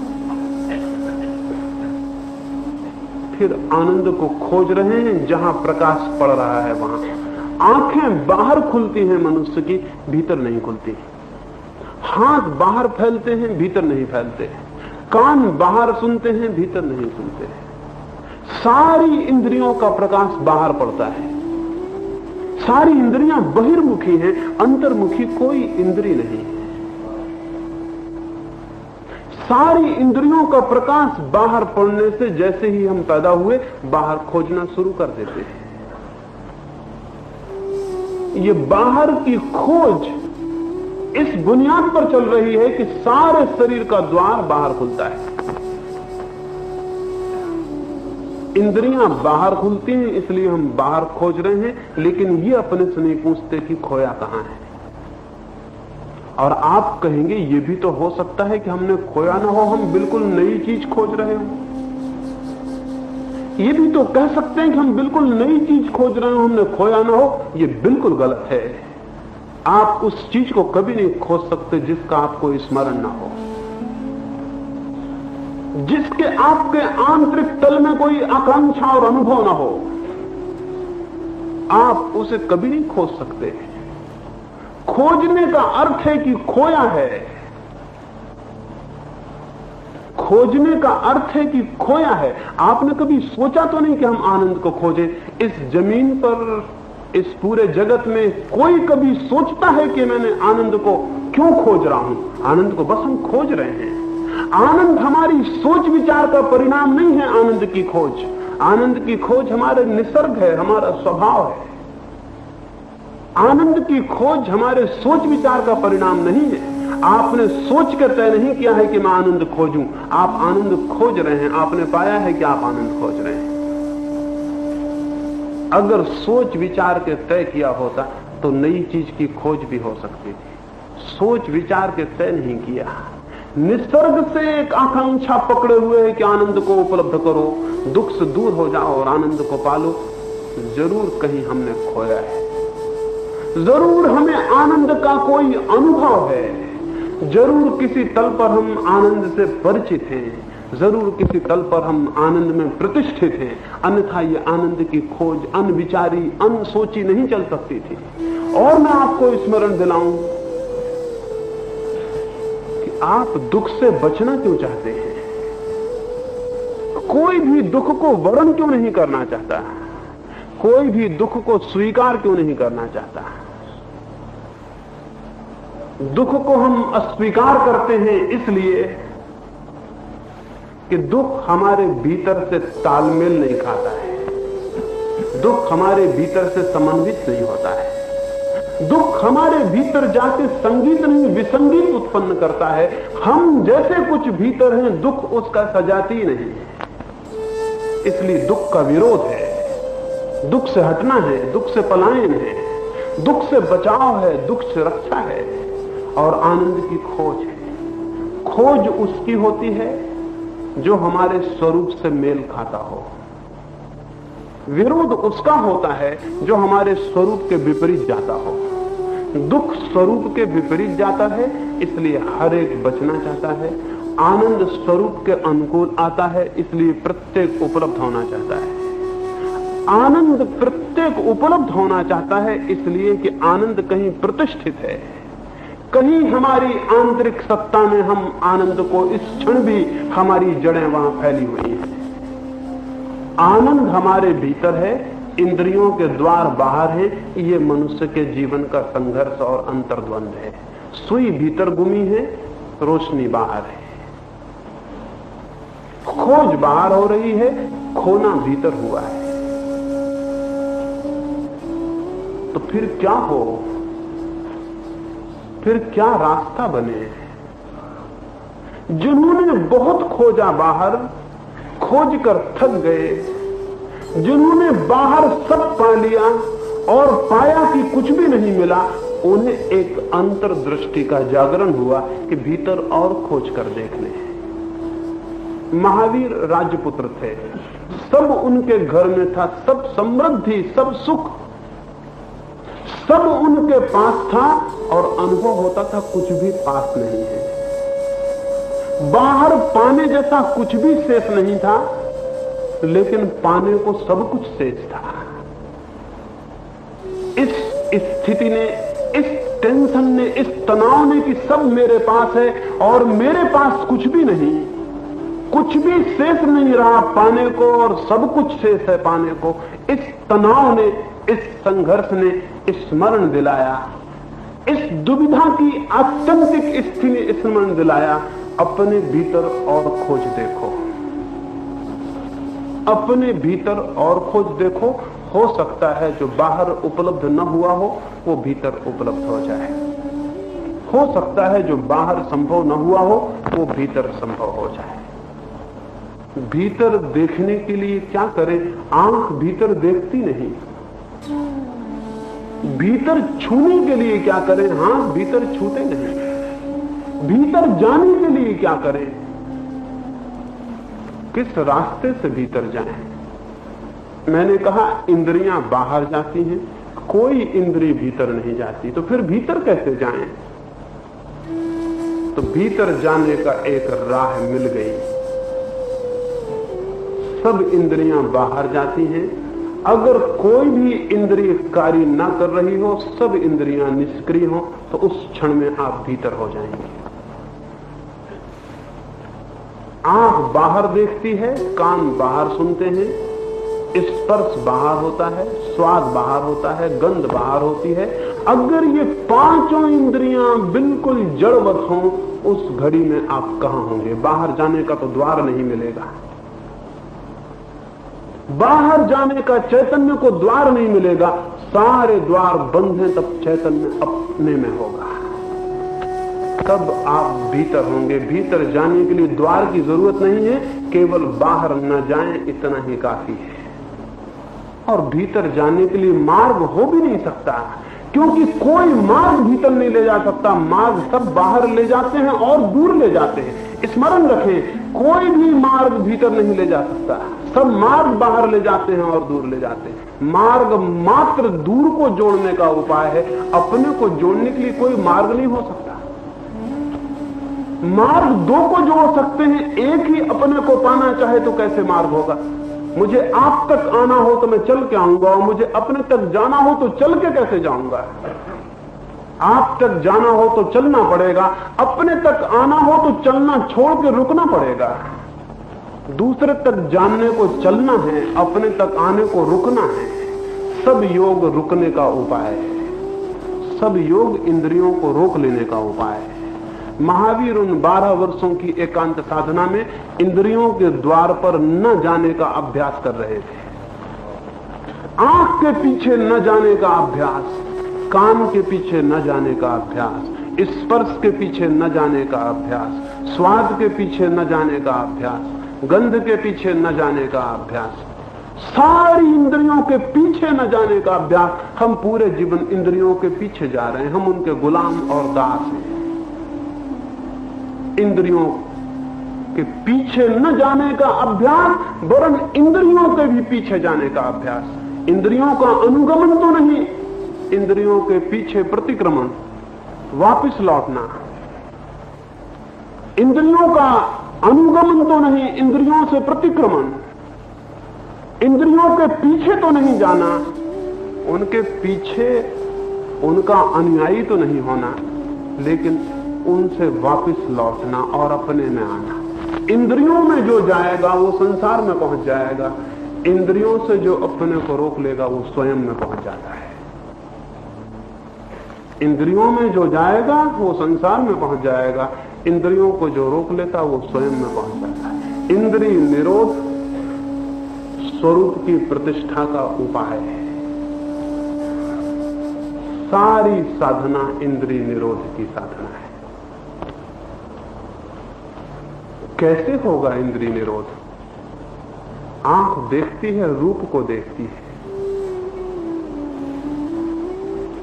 फिर आनंद को खोज रहे हैं जहां प्रकाश पड़ रहा है वहां। आंखें बाहर खुलती हैं मनुष्य की, भीतर नहीं खुलती। हाथ बाहर फैलते हैं, भीतर नहीं फैलते। कान बाहर सुनते हैं, भीतर नहीं सुनते। सारी इंद्रियों का प्रकाश बाहर पड़ता है। सारी इंद्रियां बहिर्मुखी हैं, अंतर्मुखी कोई इंद्रिय नहीं है। सारी इंद्रियों का प्रकाश बाहर पड़ने से जैसे ही हम पैदा हुए बाहर खोजना शुरू कर देते हैं। ये बाहर की खोज इस बुनियाद पर चल रही है कि सारे शरीर का द्वार बाहर खुलता है। इंद्रियां बाहर खुलती हैं, इसलिए हम बाहर खोज रहे हैं, लेकिन ये अपने से नहीं पूछते कि खोया कहां है। और आप कहेंगे ये भी तो हो सकता है कि हमने खोया ना हो, हम बिल्कुल नई चीज खोज रहे हो। ये भी तो कह सकते हैं कि हम बिल्कुल नई चीज खोज रहे हो, हमने खोया ना हो। ये बिल्कुल गलत है। आप उस चीज को कभी नहीं खोज सकते जिसका आपको स्मरण ना हो, जिसके आपके आंतरिक तल में कोई आकांक्षा और अनुभव ना हो। आप उसे कभी नहीं खोज सकते। खोजने का अर्थ है कि खोया है। खोजने का अर्थ है कि खोया है। आपने कभी सोचा तो नहीं कि हम आनंद को खोजें? इस जमीन पर, इस पूरे जगत में कोई कभी सोचता है कि मैंने आनंद को क्यों खोज रहा हूं? आनंद को बस हम खोज रहे हैं। आनंद हमारी सोच विचार का परिणाम नहीं है। आनंद की खोज, आनंद की खोज हमारे निसर्ग है, हमारा स्वभाव है। आनंद की खोज हमारे सोच विचार का परिणाम नहीं है। आपने सोच कर तय नहीं किया है कि मैं आनंद खोजूं, आप आनंद खोज रहे हैं। आपने पाया है कि आप आनंद खोज रहे हैं। अगर सोच विचार के तय किया होता तो नई चीज की खोज भी हो सकती थी। सोच विचार के तय नहीं किया, निसर्ग से एक आकांक्षा पकड़े हुए है कि आनंद को उपलब्ध करो, दुख से दूर हो जाओ और आनंद को पालो। जरूर कहीं हमने खोया है, जरूर हमें आनंद का कोई अनुभव है, जरूर किसी तल पर हम आनंद से परिचित हैं, जरूर किसी तल पर हम आनंद में प्रतिष्ठित हैं। अन्यथा ये आनंद की खोज अनविचारी, अनसोची नहीं चल सकती थी। और मैं आपको स्मरण दिलाऊं कि आप दुख से बचना क्यों चाहते हैं? कोई भी दुख को वर्ण क्यों नहीं करना चाहता? कोई भी दुख को स्वीकार क्यों नहीं करना चाहता? दुख को हम अस्वीकार करते हैं इसलिए कि दुख हमारे भीतर से तालमेल नहीं खाता है, दुख हमारे भीतर से समन्वित नहीं होता है, दुख हमारे भीतर जाके संगीत नहीं विसंगीत उत्पन्न करता है। हम जैसे कुछ भीतर हैं, दुख उसका सजाती नहीं है। इसलिए दुख का विरोध है, दुख से हटना है, दुख से पलायन है, दुख से बचाव है, दुख से रक्षा है। और आनंद की खोज है। खोज उसकी होती है जो हमारे स्वरूप से मेल खाता हो। विरोध उसका होता है जो हमारे स्वरूप के विपरीत जाता हो। दुख स्वरूप के विपरीत जाता है, इसलिए हर एक बचना चाहता है। आनंद स्वरूप के अनुकूल आता है, इसलिए प्रत्येक उपलब्ध होना चाहता है। आनंद प्रत्येक उपलब्ध होना चाहता है, इसलिए कि आनंद कहीं प्रतिष्ठित है। कहीं हमारी आंतरिक सत्ता में हम आनंद को, इस क्षण भी हमारी जड़ें वहां फैली हुई हैं। आनंद हमारे भीतर है, इंद्रियों के द्वार बाहर है। ये मनुष्य के जीवन का संघर्ष और अंतर्द्वंद है। सुई भीतर गुमी है, रोशनी बाहर है। खोज बाहर हो रही है, खोना भीतर हुआ है। तो फिर क्या हो, फिर क्या रास्ता बने? जिन्होंने बहुत खोजा बाहर, खोज कर थक गए, जिन्होंने बाहर सब पा लिया और पाया कि कुछ भी नहीं मिला, उन्हें एक अंतर्दृष्टि का जागरण हुआ कि भीतर और खोज कर देख ले। महावीर राजपुत्र थे, सब उनके घर में था, सब समृद्धि, सब सुख, सब उनके पास था और अनुभव होता था कुछ भी पास नहीं है। बाहर पाने जैसा कुछ भी शेष नहीं था, लेकिन पाने को सब कुछ शेष था। इस स्थिति ने, इस टेंशन ने, इस तनाव ने कि सब मेरे पास है और मेरे पास कुछ भी नहीं, कुछ भी शेष नहीं रहा पाने को और सब कुछ शेष है पाने को, इस तनाव ने, इस संघर्ष ने स्मरण दिलाया, इस दुविधा की आत्यंतिक स्थिति ने स्मरण दिलाया, अपने भीतर और खोज देखो, अपने भीतर और खोज देखो। हो सकता है जो बाहर उपलब्ध न हुआ हो वो भीतर उपलब्ध हो जाए, हो सकता है जो बाहर संभव न हुआ हो वो भीतर संभव हो जाए। भीतर देखने के लिए क्या करें? आंख भीतर देखती नहीं। भीतर छूने के लिए क्या करें? हाथ भीतर छूते नहीं। भीतर जाने के लिए क्या करें? किस रास्ते से भीतर जाएं? मैंने कहा इंद्रियां बाहर जाती हैं, कोई इंद्रिय भीतर नहीं जाती, तो फिर भीतर कैसे जाएं? तो भीतर जाने का एक राह मिल गई। सब इंद्रियां बाहर जाती हैं, अगर कोई भी इंद्रिय कार्य ना कर रही हो, सब इंद्रियां निष्क्रिय हो, तो उस क्षण में आप भीतर हो जाएंगे। आंख बाहर देखती है, कान बाहर सुनते हैं, स्पर्श बाहर होता है, स्वाद बाहर होता है, गंध बाहर होती है। अगर ये पांचों इंद्रियां बिल्कुल जड़वत हों, उस घड़ी में आप कहां होंगे? बाहर जाने का तो द्वार नहीं मिलेगा, बाहर जाने का चैतन्य को द्वार नहीं मिलेगा। सारे द्वार बंद हैं, तब चैतन्य अपने में होगा, तब आप भीतर होंगे। भीतर जाने के लिए द्वार की जरूरत नहीं है, केवल बाहर न जाएं इतना ही काफी है। और भीतर जाने के लिए मार्ग हो भी नहीं सकता, क्योंकि कोई मार्ग भीतर नहीं ले जा सकता। मार्ग सब बाहर ले जाते हैं और दूर ले जाते हैं। स्मरण रखें, कोई भी मार्ग भीतर नहीं ले जा सकता, सब मार्ग बाहर ले जाते हैं और दूर ले जाते हैं। मार्ग मात्र दूर को जोड़ने का उपाय है, अपने को जोड़ने के लिए कोई मार्ग नहीं हो सकता। मार्ग दो को जोड़ सकते हैं, एक ही अपने को पाना चाहे तो कैसे मार्ग होगा? मुझे आप तक आना हो तो मैं चल के आऊंगा, और मुझे अपने तक जाना हो तो चल के कैसे जाऊंगा? आप तक जाना हो तो चलना पड़ेगा, अपने तक आना हो तो चलना छोड़ के रुकना पड़ेगा। दूसरे तक जानने को चलना है, अपने तक आने को रुकना है। सब योग रुकने का उपाय है, सब योग इंद्रियों को रोक लेने का उपाय है। महावीर उन 12 वर्षों की एकांत साधना में इंद्रियों के द्वार पर न जाने का अभ्यास कर रहे थे। आंख के पीछे न जाने का अभ्यास, कान के पीछे न जाने का अभ्यास, स्पर्श के पीछे न जाने का अभ्यास, स्वाद के पीछे न जाने का अभ्यास, गंध के पीछे न जाने का अभ्यास, सारी इंद्रियों के पीछे न जाने का अभ्यास। हम पूरे जीवन इंद्रियों के पीछे जा रहे हैं, हम उनके गुलाम और दास हैं। इंद्रियों के पीछे न जाने का अभ्यास, वरन इंद्रियों के भी पीछे जाने का अभ्यास। इंद्रियों का अनुगमन तो नहीं, इंद्रियों के पीछे प्रतिक्रमण, वापस लौटना। इंद्रियों का अनुगमन तो नहीं, इंद्रियों से प्रतिक्रमण। इंद्रियों के पीछे तो नहीं जाना, उनके पीछे उनका अनुयायी तो नहीं होना, लेकिन उनसे वापस लौटना और अपने में आना। इंद्रियों में जो जाएगा वो संसार में पहुंच जाएगा, इंद्रियों से जो अपने को रोक लेगा वो स्वयं में पहुंच जाता है। इंद्रियों में जो जाएगा वो संसार में पहुंच जाएगा, इंद्रियों को जो रोक लेता वो स्वयं में पहुंच जाता है। इंद्रिय निरोध स्वरूप की प्रतिष्ठा का उपाय है। सारी साधना इंद्रिय निरोध की साधना है। कैसे होगा इंद्रिय निरोध? आंख देखती है, रूप को देखती है,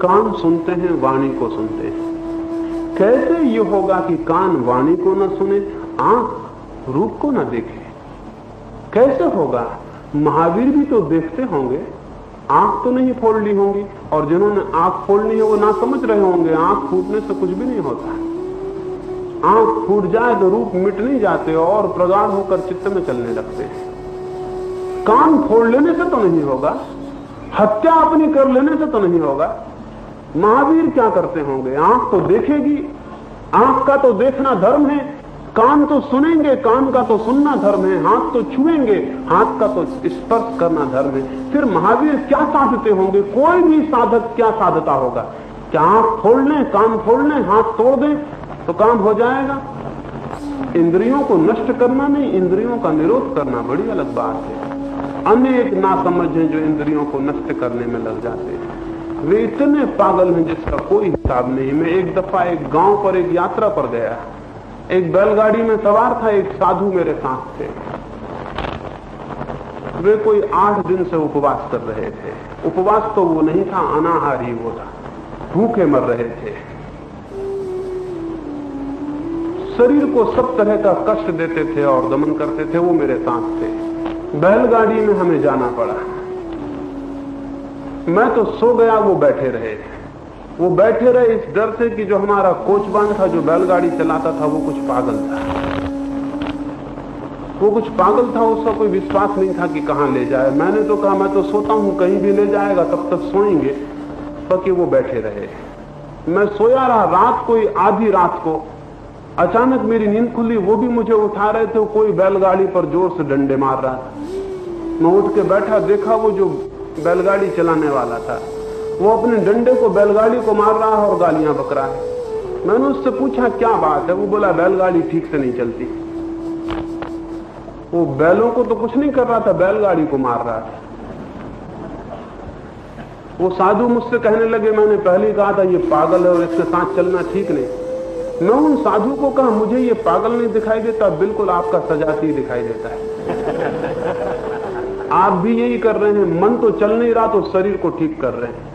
कान सुनते हैं, वाणी को सुनते हैं। कैसे ये होगा कि कान वाणी को न सुने, आंख रूप को न देखे? कैसे होगा? महावीर भी तो देखते होंगे, आंख तो नहीं फोड़ ली होंगी, और जिन्होंने आंख फोड़नी है वो ना समझ रहे होंगे आंख फूटने से कुछ भी नहीं होता। आंख फूट जाए तो रूप मिट नहीं जाते और प्रगाढ़ होकर चित्त में चलने लगते हैं। कान फोड़ लेने से तो नहीं होगा, हत्या अपनी कर लेने से तो नहीं होगा। महावीर क्या करते होंगे? आंख तो देखेगी, आंख का तो देखना धर्म है, कान तो सुनेंगे, कान का तो सुनना धर्म है, हाथ तो छुएंगे, हाथ का तो स्पर्श करना धर्म है। फिर महावीर क्या साधते होंगे? कोई भी साधक क्या साधता होगा? क्या आंख फोड़ लें, कान फोड़ लें, हाथ तोड़ दें तो काम हो जाएगा? इंद्रियों को नष्ट करना नहीं, इंद्रियों का निरोध करना बड़ी अलग बात है। अनेक नासमझ हैं जो इंद्रियों को नष्ट करने में लग जाते हैं। वे इतने पागल हैं जिसका कोई हिसाब नहीं। मैं एक दफा एक गांव पर एक यात्रा पर गया, एक बैलगाड़ी में सवार था, एक साधु मेरे साथ थे। वे कोई 8 दिन से उपवास कर रहे थे। उपवास तो वो नहीं था, अनाहारी वो था, भूखे मर रहे थे। शरीर को सब तरह का कष्ट देते थे और दमन करते थे। वो मेरे साथ थे। बैलगाड़ी में हमें जाना पड़ा। मैं तो सो गया, वो बैठे रहे। वो बैठे रहे इस डर से कि जो हमारा कोचवान था, जो बैलगाड़ी चलाता था, वो कुछ पागल था। वो कुछ पागल था, उसका कोई विश्वास नहीं था कि कहां ले जाए। मैंने तो कहा मैं तो सोता हूं, कहीं भी ले जाएगा, तब तक सोएंगे। बाकी वो बैठे रहे। मैं सोया रहा। रात कोई आधी रात को अचानक मेरी नींद खुली। वो भी मुझे उठा रहे थे। कोई बैलगाड़ी पर जोर से डंडे मार रहा था। मैं उठ के बैठा, देखा वो जो बैलगाड़ी चलाने वाला था वो अपने डंडे को बैलगाड़ी को मार रहा है और गालियां बक रहा है। मैंने उससे पूछा क्या बात है? वो बोला बैलगाड़ी ठीक से नहीं चलती। वो बैलों को तो कुछ नहीं कर रहा था, बैलगाड़ी को मार रहा था। वो साधु मुझसे कहने लगे, मैंने पहले कहा था ये पागल है और इसके साथ चलना ठीक नहीं। मैं उन साधु को कहा मुझे ये पागल नहीं दिखाई देता, बिल्कुल आपका सजाती दिखाई देता है। आप भी यही कर रहे हैं। मन तो चल नहीं रहा तो शरीर को ठीक कर रहे हैं,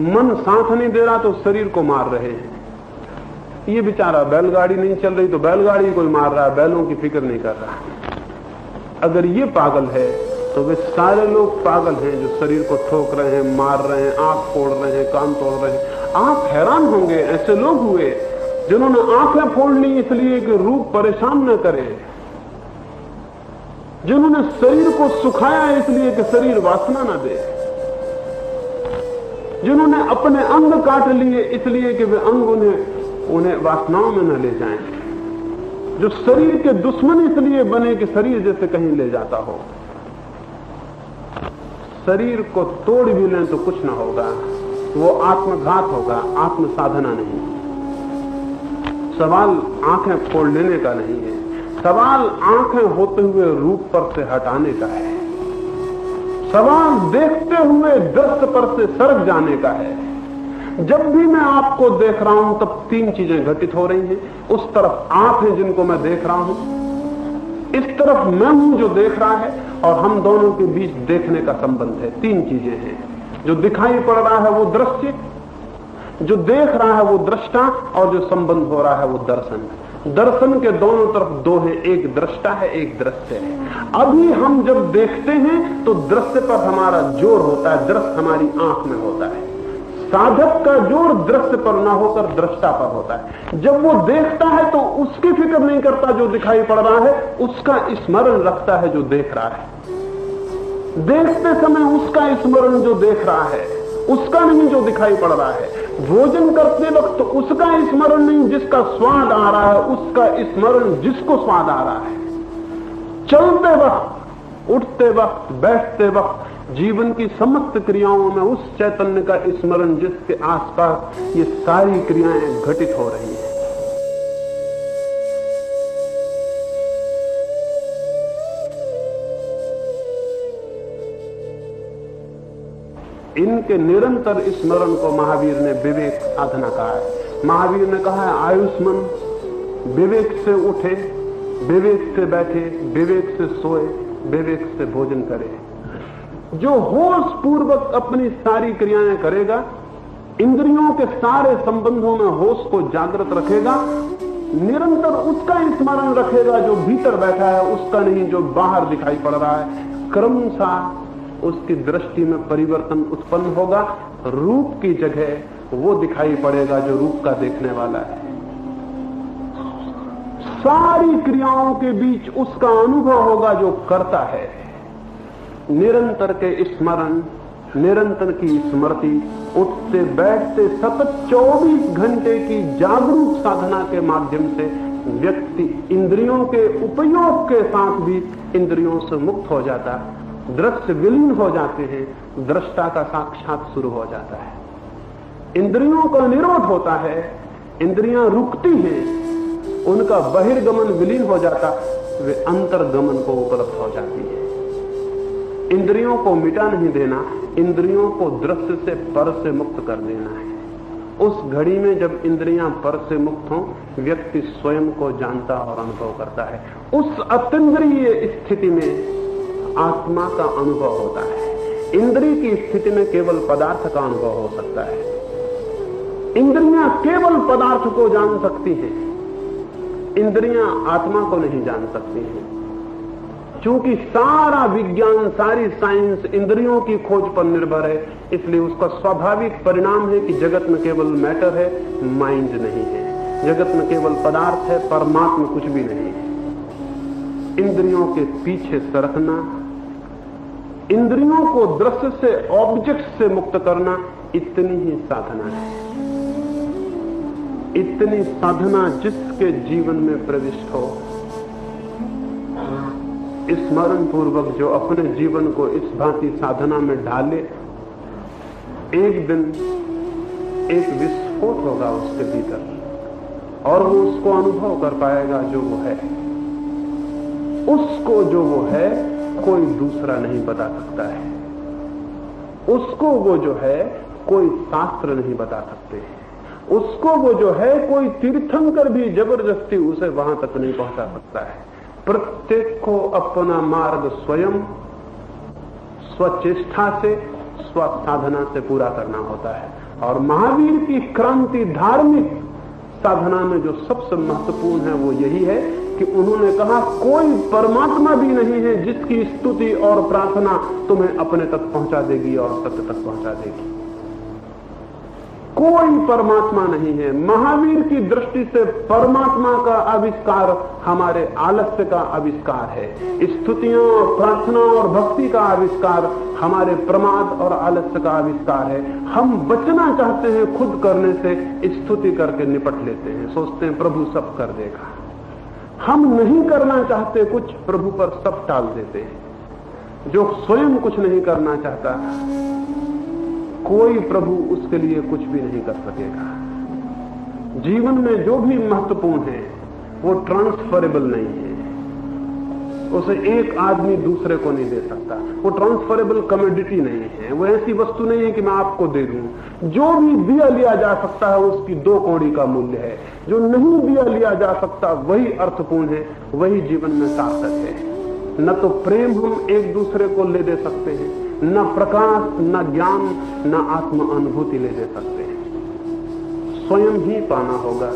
मन साथ नहीं दे रहा तो शरीर को मार रहे हैं। ये बेचारा बैलगाड़ी नहीं चल रही तो बैलगाड़ी कोई मार रहा है, बैलों की फिक्र नहीं कर रहा। अगर ये पागल है तो वे सारे लोग पागल हैं जो शरीर को ठोक रहे हैं, मार रहे हैं, आंख फोड़ रहे हैं, कान तोड़ रहे हैं। आप हैरान होंगे, ऐसे लोग हुए जिन्होंने आंखें फोड़ ली इसलिए कि रूप परेशान न करे, जिन्होंने शरीर को सुखाया इसलिए कि शरीर वासना न दे, जिन्होंने अपने अंग काट लिए इसलिए कि वे अंग उन्हें वासनाओं में न ले जाएं, जो शरीर के दुश्मन इसलिए बने कि शरीर जैसे कहीं ले जाता हो। शरीर को तोड़ भी लें तो कुछ ना होगा, वो आत्मघात होगा, आत्म साधना नहीं। सवाल आंखें फोड़ लेने का नहीं है, सवाल आंखें होते हुए रूप पर से हटाने का है। सवाल देखते हुए दृश्य पर से सरक जाने का है। जब भी मैं आपको देख रहा हूं तब 3 चीजें घटित हो रही हैं। उस तरफ आप हैं जिनको मैं देख रहा हूं, इस तरफ मैं हूं जो देख रहा है, और हम दोनों के बीच देखने का संबंध है। 3 चीजें हैं। जो दिखाई पड़ रहा है वो दृश्य, जो देख रहा है वो दृष्टा, और जो संबंध हो रहा है वो दर्शन। दर्शन के दोनों तरफ 2 है, एक दृष्टा है, एक दृश्य है। अभी हम जब देखते हैं तो दृश्य पर हमारा जोर होता है, दृश्य हमारी आंख में होता है। साधक का जोर दृश्य पर ना होकर दृष्टा पर होता है। जब वो देखता है तो उसकी फिक्र नहीं करता जो दिखाई पड़ रहा है, उसका स्मरण रखता है जो देख रहा है। देखते समय उसका स्मरण जो देख रहा है, उसका नहीं जो दिखाई पड़ रहा है। भोजन करते वक्त उसका स्मरण नहीं जिसका स्वाद आ रहा है, उसका स्मरण जिसको स्वाद आ रहा है। चलते वक्त, उठते वक्त, बैठते वक्त, जीवन की समस्त क्रियाओं में उस चैतन्य का स्मरण जिसके आसपास ये सारी क्रियाएं घटित हो रही हैं। इनके निरंतर स्मरण को महावीर ने विवेक साधना कहा है। महावीर ने कहा है आयुष्मान विवेक से उठे, विवेक से बैठे, विवेक से सोए, विवेक से भोजन करे। जो होश पूर्वक अपनी सारी क्रियाएं करेगा, इंद्रियों के सारे संबंधों में होश को जागृत रखेगा, निरंतर उसका स्मरण रखेगा जो भीतर बैठा है, उसका नहीं जो बाहर दिखाई पड़ रहा है। क्रमशः उसकी दृष्टि में परिवर्तन उत्पन्न होगा। रूप की जगह वो दिखाई पड़ेगा जो रूप का देखने वाला है। सारी क्रियाओं के बीच उसका अनुभव होगा जो करता है। निरंतर के स्मरण, निरंतर की स्मृति, उठते बैठते सतत 24 घंटे की जागरूक साधना के माध्यम से व्यक्ति इंद्रियों के उपयोग के साथ भी इंद्रियों से मुक्त हो जाता है। दृश्य विलीन हो जाते हैं, दृष्टा का साक्षात शुरू हो जाता है। इंद्रियों का निरोध होता है, इंद्रियां रुकती हैं, उनका बहिर्गमन विलीन हो जाता, वे अंतर्गमन को उपलब्ध हो जाती है। इंद्रियों को मिटा नहीं देना, इंद्रियों को दृश्य से पर से मुक्त कर देना है। उस घड़ी में जब इंद्रियां पर से मुक्त हों, व्यक्ति स्वयं को जानता और अनुभव करता है। उस अतीन्द्रिय स्थिति में आत्मा का अनुभव होता है। इंद्रिय की स्थिति में केवल पदार्थ का अनुभव हो सकता है। इंद्रियां केवल पदार्थ को जान सकती हैं, इंद्रियां आत्मा को नहीं जान सकती हैं। क्योंकि सारा विज्ञान, सारी साइंस इंद्रियों की खोज पर निर्भर है, इसलिए उसका स्वाभाविक परिणाम है कि जगत में केवल मैटर है, माइंड नहीं है। जगत में केवल पदार्थ है, परमात्मा कुछ भी नहीं है। इंद्रियों के पीछे सरकना, इंद्रियों को दृश्य से, ऑब्जेक्ट से मुक्त करना, इतनी ही साधना है। इतनी साधना जिसके जीवन में प्रविष्ट हो, स्मरण पूर्वक जो अपने जीवन को इस भांति साधना में ढाले, एक दिन एक विस्फोट होगा उसके भीतर और वो उसको अनुभव कर पाएगा जो वो है। उसको जो वो है कोई दूसरा नहीं बता सकता है। उसको वो जो है कोई शास्त्र नहीं बता सकते। उसको वो जो है कोई तीर्थंकर भी जबरदस्ती उसे वहां तक नहीं पहुंचा सकता है। प्रत्येक को अपना मार्ग स्वयं स्वचेष्टा से, स्व साधना से पूरा करना होता है। और महावीर की क्रांति धार्मिक साधना में जो सबसे महत्वपूर्ण है वो यही है कि उन्होंने कहा कोई परमात्मा भी नहीं है जिसकी स्तुति और प्रार्थना तुम्हें अपने तक पहुंचा देगी और सत्य तक पहुंचा देगी। कोई परमात्मा नहीं है। महावीर की दृष्टि से परमात्मा का आविष्कार हमारे आलस्य का आविष्कार है। स्तुतियों और प्रार्थना और भक्ति का आविष्कार हमारे प्रमाद और आलस्य का आविष्कार है। हम बचना चाहते हैं खुद करने से, स्तुति करके निपट लेते हैं, सोचते हैं प्रभु सब कर देगा। हम नहीं करना चाहते कुछ, प्रभु पर सब टाल देते हैं। जो स्वयं कुछ नहीं करना चाहता, कोई प्रभु उसके लिए कुछ भी नहीं कर सकेगा। जीवन में जो भी महत्वपूर्ण है वो ट्रांसफरेबल नहीं है। उसे एक आदमी दूसरे को नहीं दे सकता। वो ट्रांसफरेबल कमोडिटी नहीं है। वो ऐसी वस्तु नहीं है कि मैं आपको दे दूं। जो भी दिया लिया जा सकता है उसकी 2 कौड़ी का मूल्य है। जो नहीं दिया लिया जा सकता वही अर्थपूर्ण है, वही जीवन में सार्थक है। न तो प्रेम हम एक दूसरे को ले दे सकते हैं, न प्रकाश, न ज्ञान, न आत्म अनुभूति ले दे सकते हैं। स्वयं ही पाना होगा,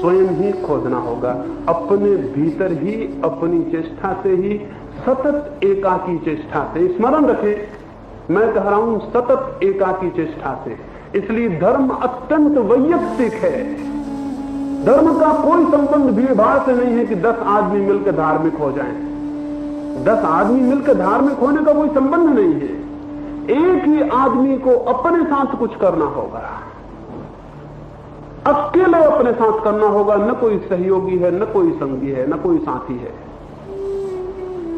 स्वयं ही खोजना होगा, अपने भीतर ही, अपनी चेष्टा से ही, सतत एकाकी चेष्टा से। स्मरण रखें, मैं कह रहा हूं सतत एकाकी चेष्टा से। इसलिए धर्म अत्यंत वैयक्तिक है। धर्म का कोई संबंध भीड़ भाड़ से नहीं है कि 10 आदमी मिलकर धार्मिक हो जाएं। 10 आदमी मिलकर धार्मिक होने का कोई संबंध नहीं है। एक ही आदमी को अपने साथ कुछ करना होगा, अकेले अपने साथ करना होगा। न कोई सहयोगी है, न कोई संगी है, न कोई साथी है।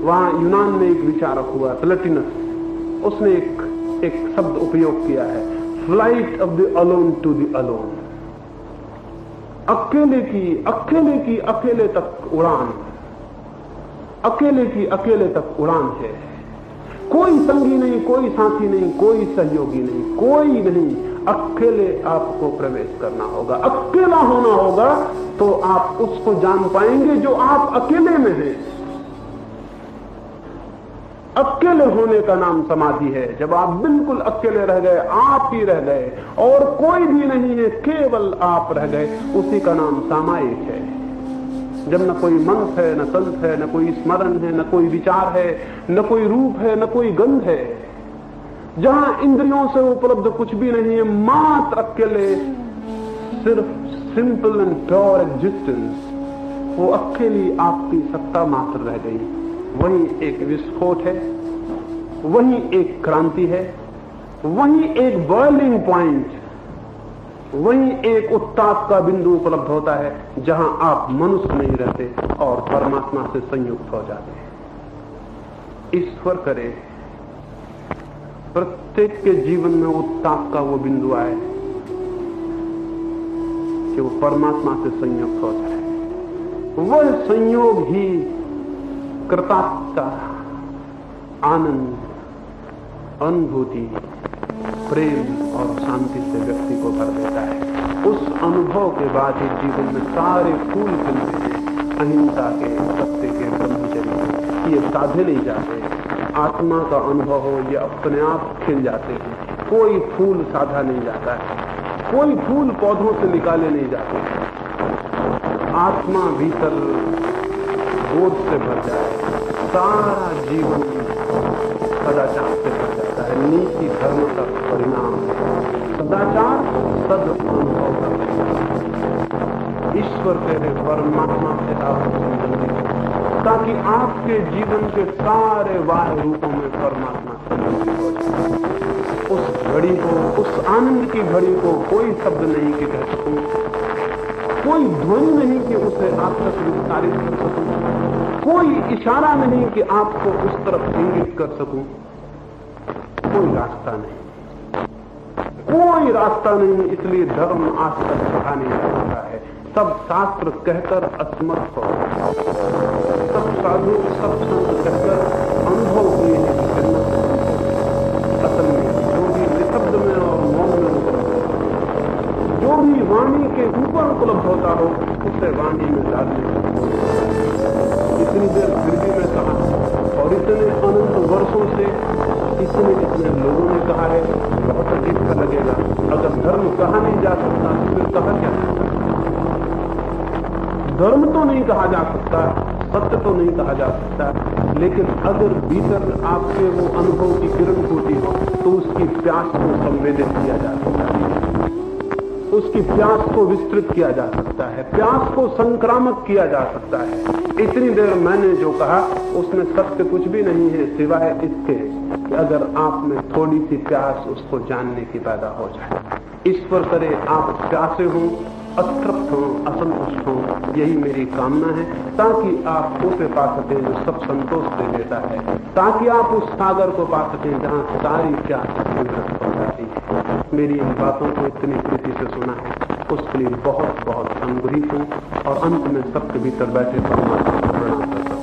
वहां यूनान में एक विचारक हुआ प्लेटिनस, उसने एक शब्द उपयोग किया है, flight of the alone to the alone. अकेले तक उड़ान, अकेले की अकेले तक उड़ान है। कोई संगी नहीं, कोई साथी नहीं, कोई सहयोगी नहीं, कोई नहीं। अकेले आपको प्रवेश करना होगा, अकेला होना होगा, तो आप उसको जान पाएंगे जो आप अकेले में हैं। अकेले होने का नाम समाधि है। जब आप बिल्कुल अकेले रह गए, आप ही रह गए और कोई भी नहीं है, केवल आप रह गए, उसी का नाम सामायिक है। जब न कोई मंत्र है, न तंत्र है, न कोई स्मरण है, न कोई विचार है, न कोई रूप है, न कोई गंध है, जहां इंद्रियों से उपलब्ध कुछ भी नहीं है, मात्र अकेले, सिर्फ सिंपल एंड प्योर एग्जिस्टेंस, वो अकेली आपकी सत्ता मात्र रह गई। वही एक विस्फोट है वही एक क्रांति है, वही एक बॉइलिंग पॉइंट, वही एक उत्ताप का बिंदु उपलब्ध होता है जहां आप मनुष्य नहीं रहते और परमात्मा से संयुक्त हो जाते हैं। ईश्वर करे प्रत्येक के जीवन में उत्ताप का वो बिंदु आए कि वो परमात्मा से संयुक्त हो जाए। वह संयोग ही कृतार्थता, आनंद, अनुभूति, प्रेम और शांति से व्यक्ति को भर देता है। उस अनुभव के बाद ही जीवन में सारे फूल खिलते हैं, अहिंसा के, सत्य के, ब्रह्मचर्य के। ये साधे नहीं जाते, आत्मा का अनुभव हो ये अपने आप खिल जाते हैं। कोई फूल साधा नहीं जाता है, कोई फूल पौधों से निकाले नहीं जाते। आत्मा भीतर बोध से भर जाए, सारा जीवन सदाचार से भर जाता है। नीति धर्म का परिणाम सदाचार, सद अनुभव का परिणाम। ईश्वर तेरे परमात्मा से आप संबंधित, ताकि आपके जीवन के सारे बाह्य रूपों में परमात्मा संबंधित हो जाए। उस घड़ी को, उस आनंद की घड़ी को कोई शब्द नहीं कि कह सकूं, कोई ध्वनि नहीं कि उसे आप तक विस्तारित कर सकूं, कोई इशारा नहीं कि आपको उस तरफ इंगित कर सकूं। कोई रास्ता नहीं, कोई रास्ता नहीं। इसलिए धर्म आज तक कहा नहीं जा सकता है। सब शास्त्र कहकर असमर्थ हो, सब साधु, सब संत कहकर अनुभव हुए हैं कि जन्नत असल में जो भी निशब्द में और मौन में उपलब्ध होता हो, जो भी वाणी के ऊपर उपलब्ध होता हो, उसे वाणी में डालने इतनी देर फिर भी मैं कहा, और इतने अनंत वर्षों से इतने लोगों ने कहा है, बहुत अजीब सा लगेगा। अगर धर्म कहा नहीं जा सकता तो फिर कहा क्या जा सकता? धर्म तो नहीं कहा जा सकता, सत्य तो नहीं कहा जा सकता, लेकिन अगर भीतर आपके वो अनुभव की किरण फूटी हो तो उसकी प्यास को संवेदित किया जा सकता है, उसकी प्यास को विस्तृत किया जा सकता है, प्यास को संक्रामक किया जा सकता है। इतनी देर मैंने जो कहा उसमें सत्य कुछ भी नहीं है सिवाय इसके कि अगर आप में थोड़ी सी प्यास उसको जानने की पैदा हो जाए। ईश्वर करे आप प्यासे हों, अतृप्त हों, असंतुष्ट हों, यही मेरी कामना है, ताकि आप उसे पा सकें जो सब संतोष दे देता है, ताकि आप उस सागर को पा सकें जहां सारी प्यास निवृत्त हो जाती है। मेरी इन बातों को इतनी प्रीति से सुना है, उसके लिए बहुत बहुत अनुग्रहित हूं और अंत में सबके भीतर बैठे परमात्मा को प्रणाम करता हूं।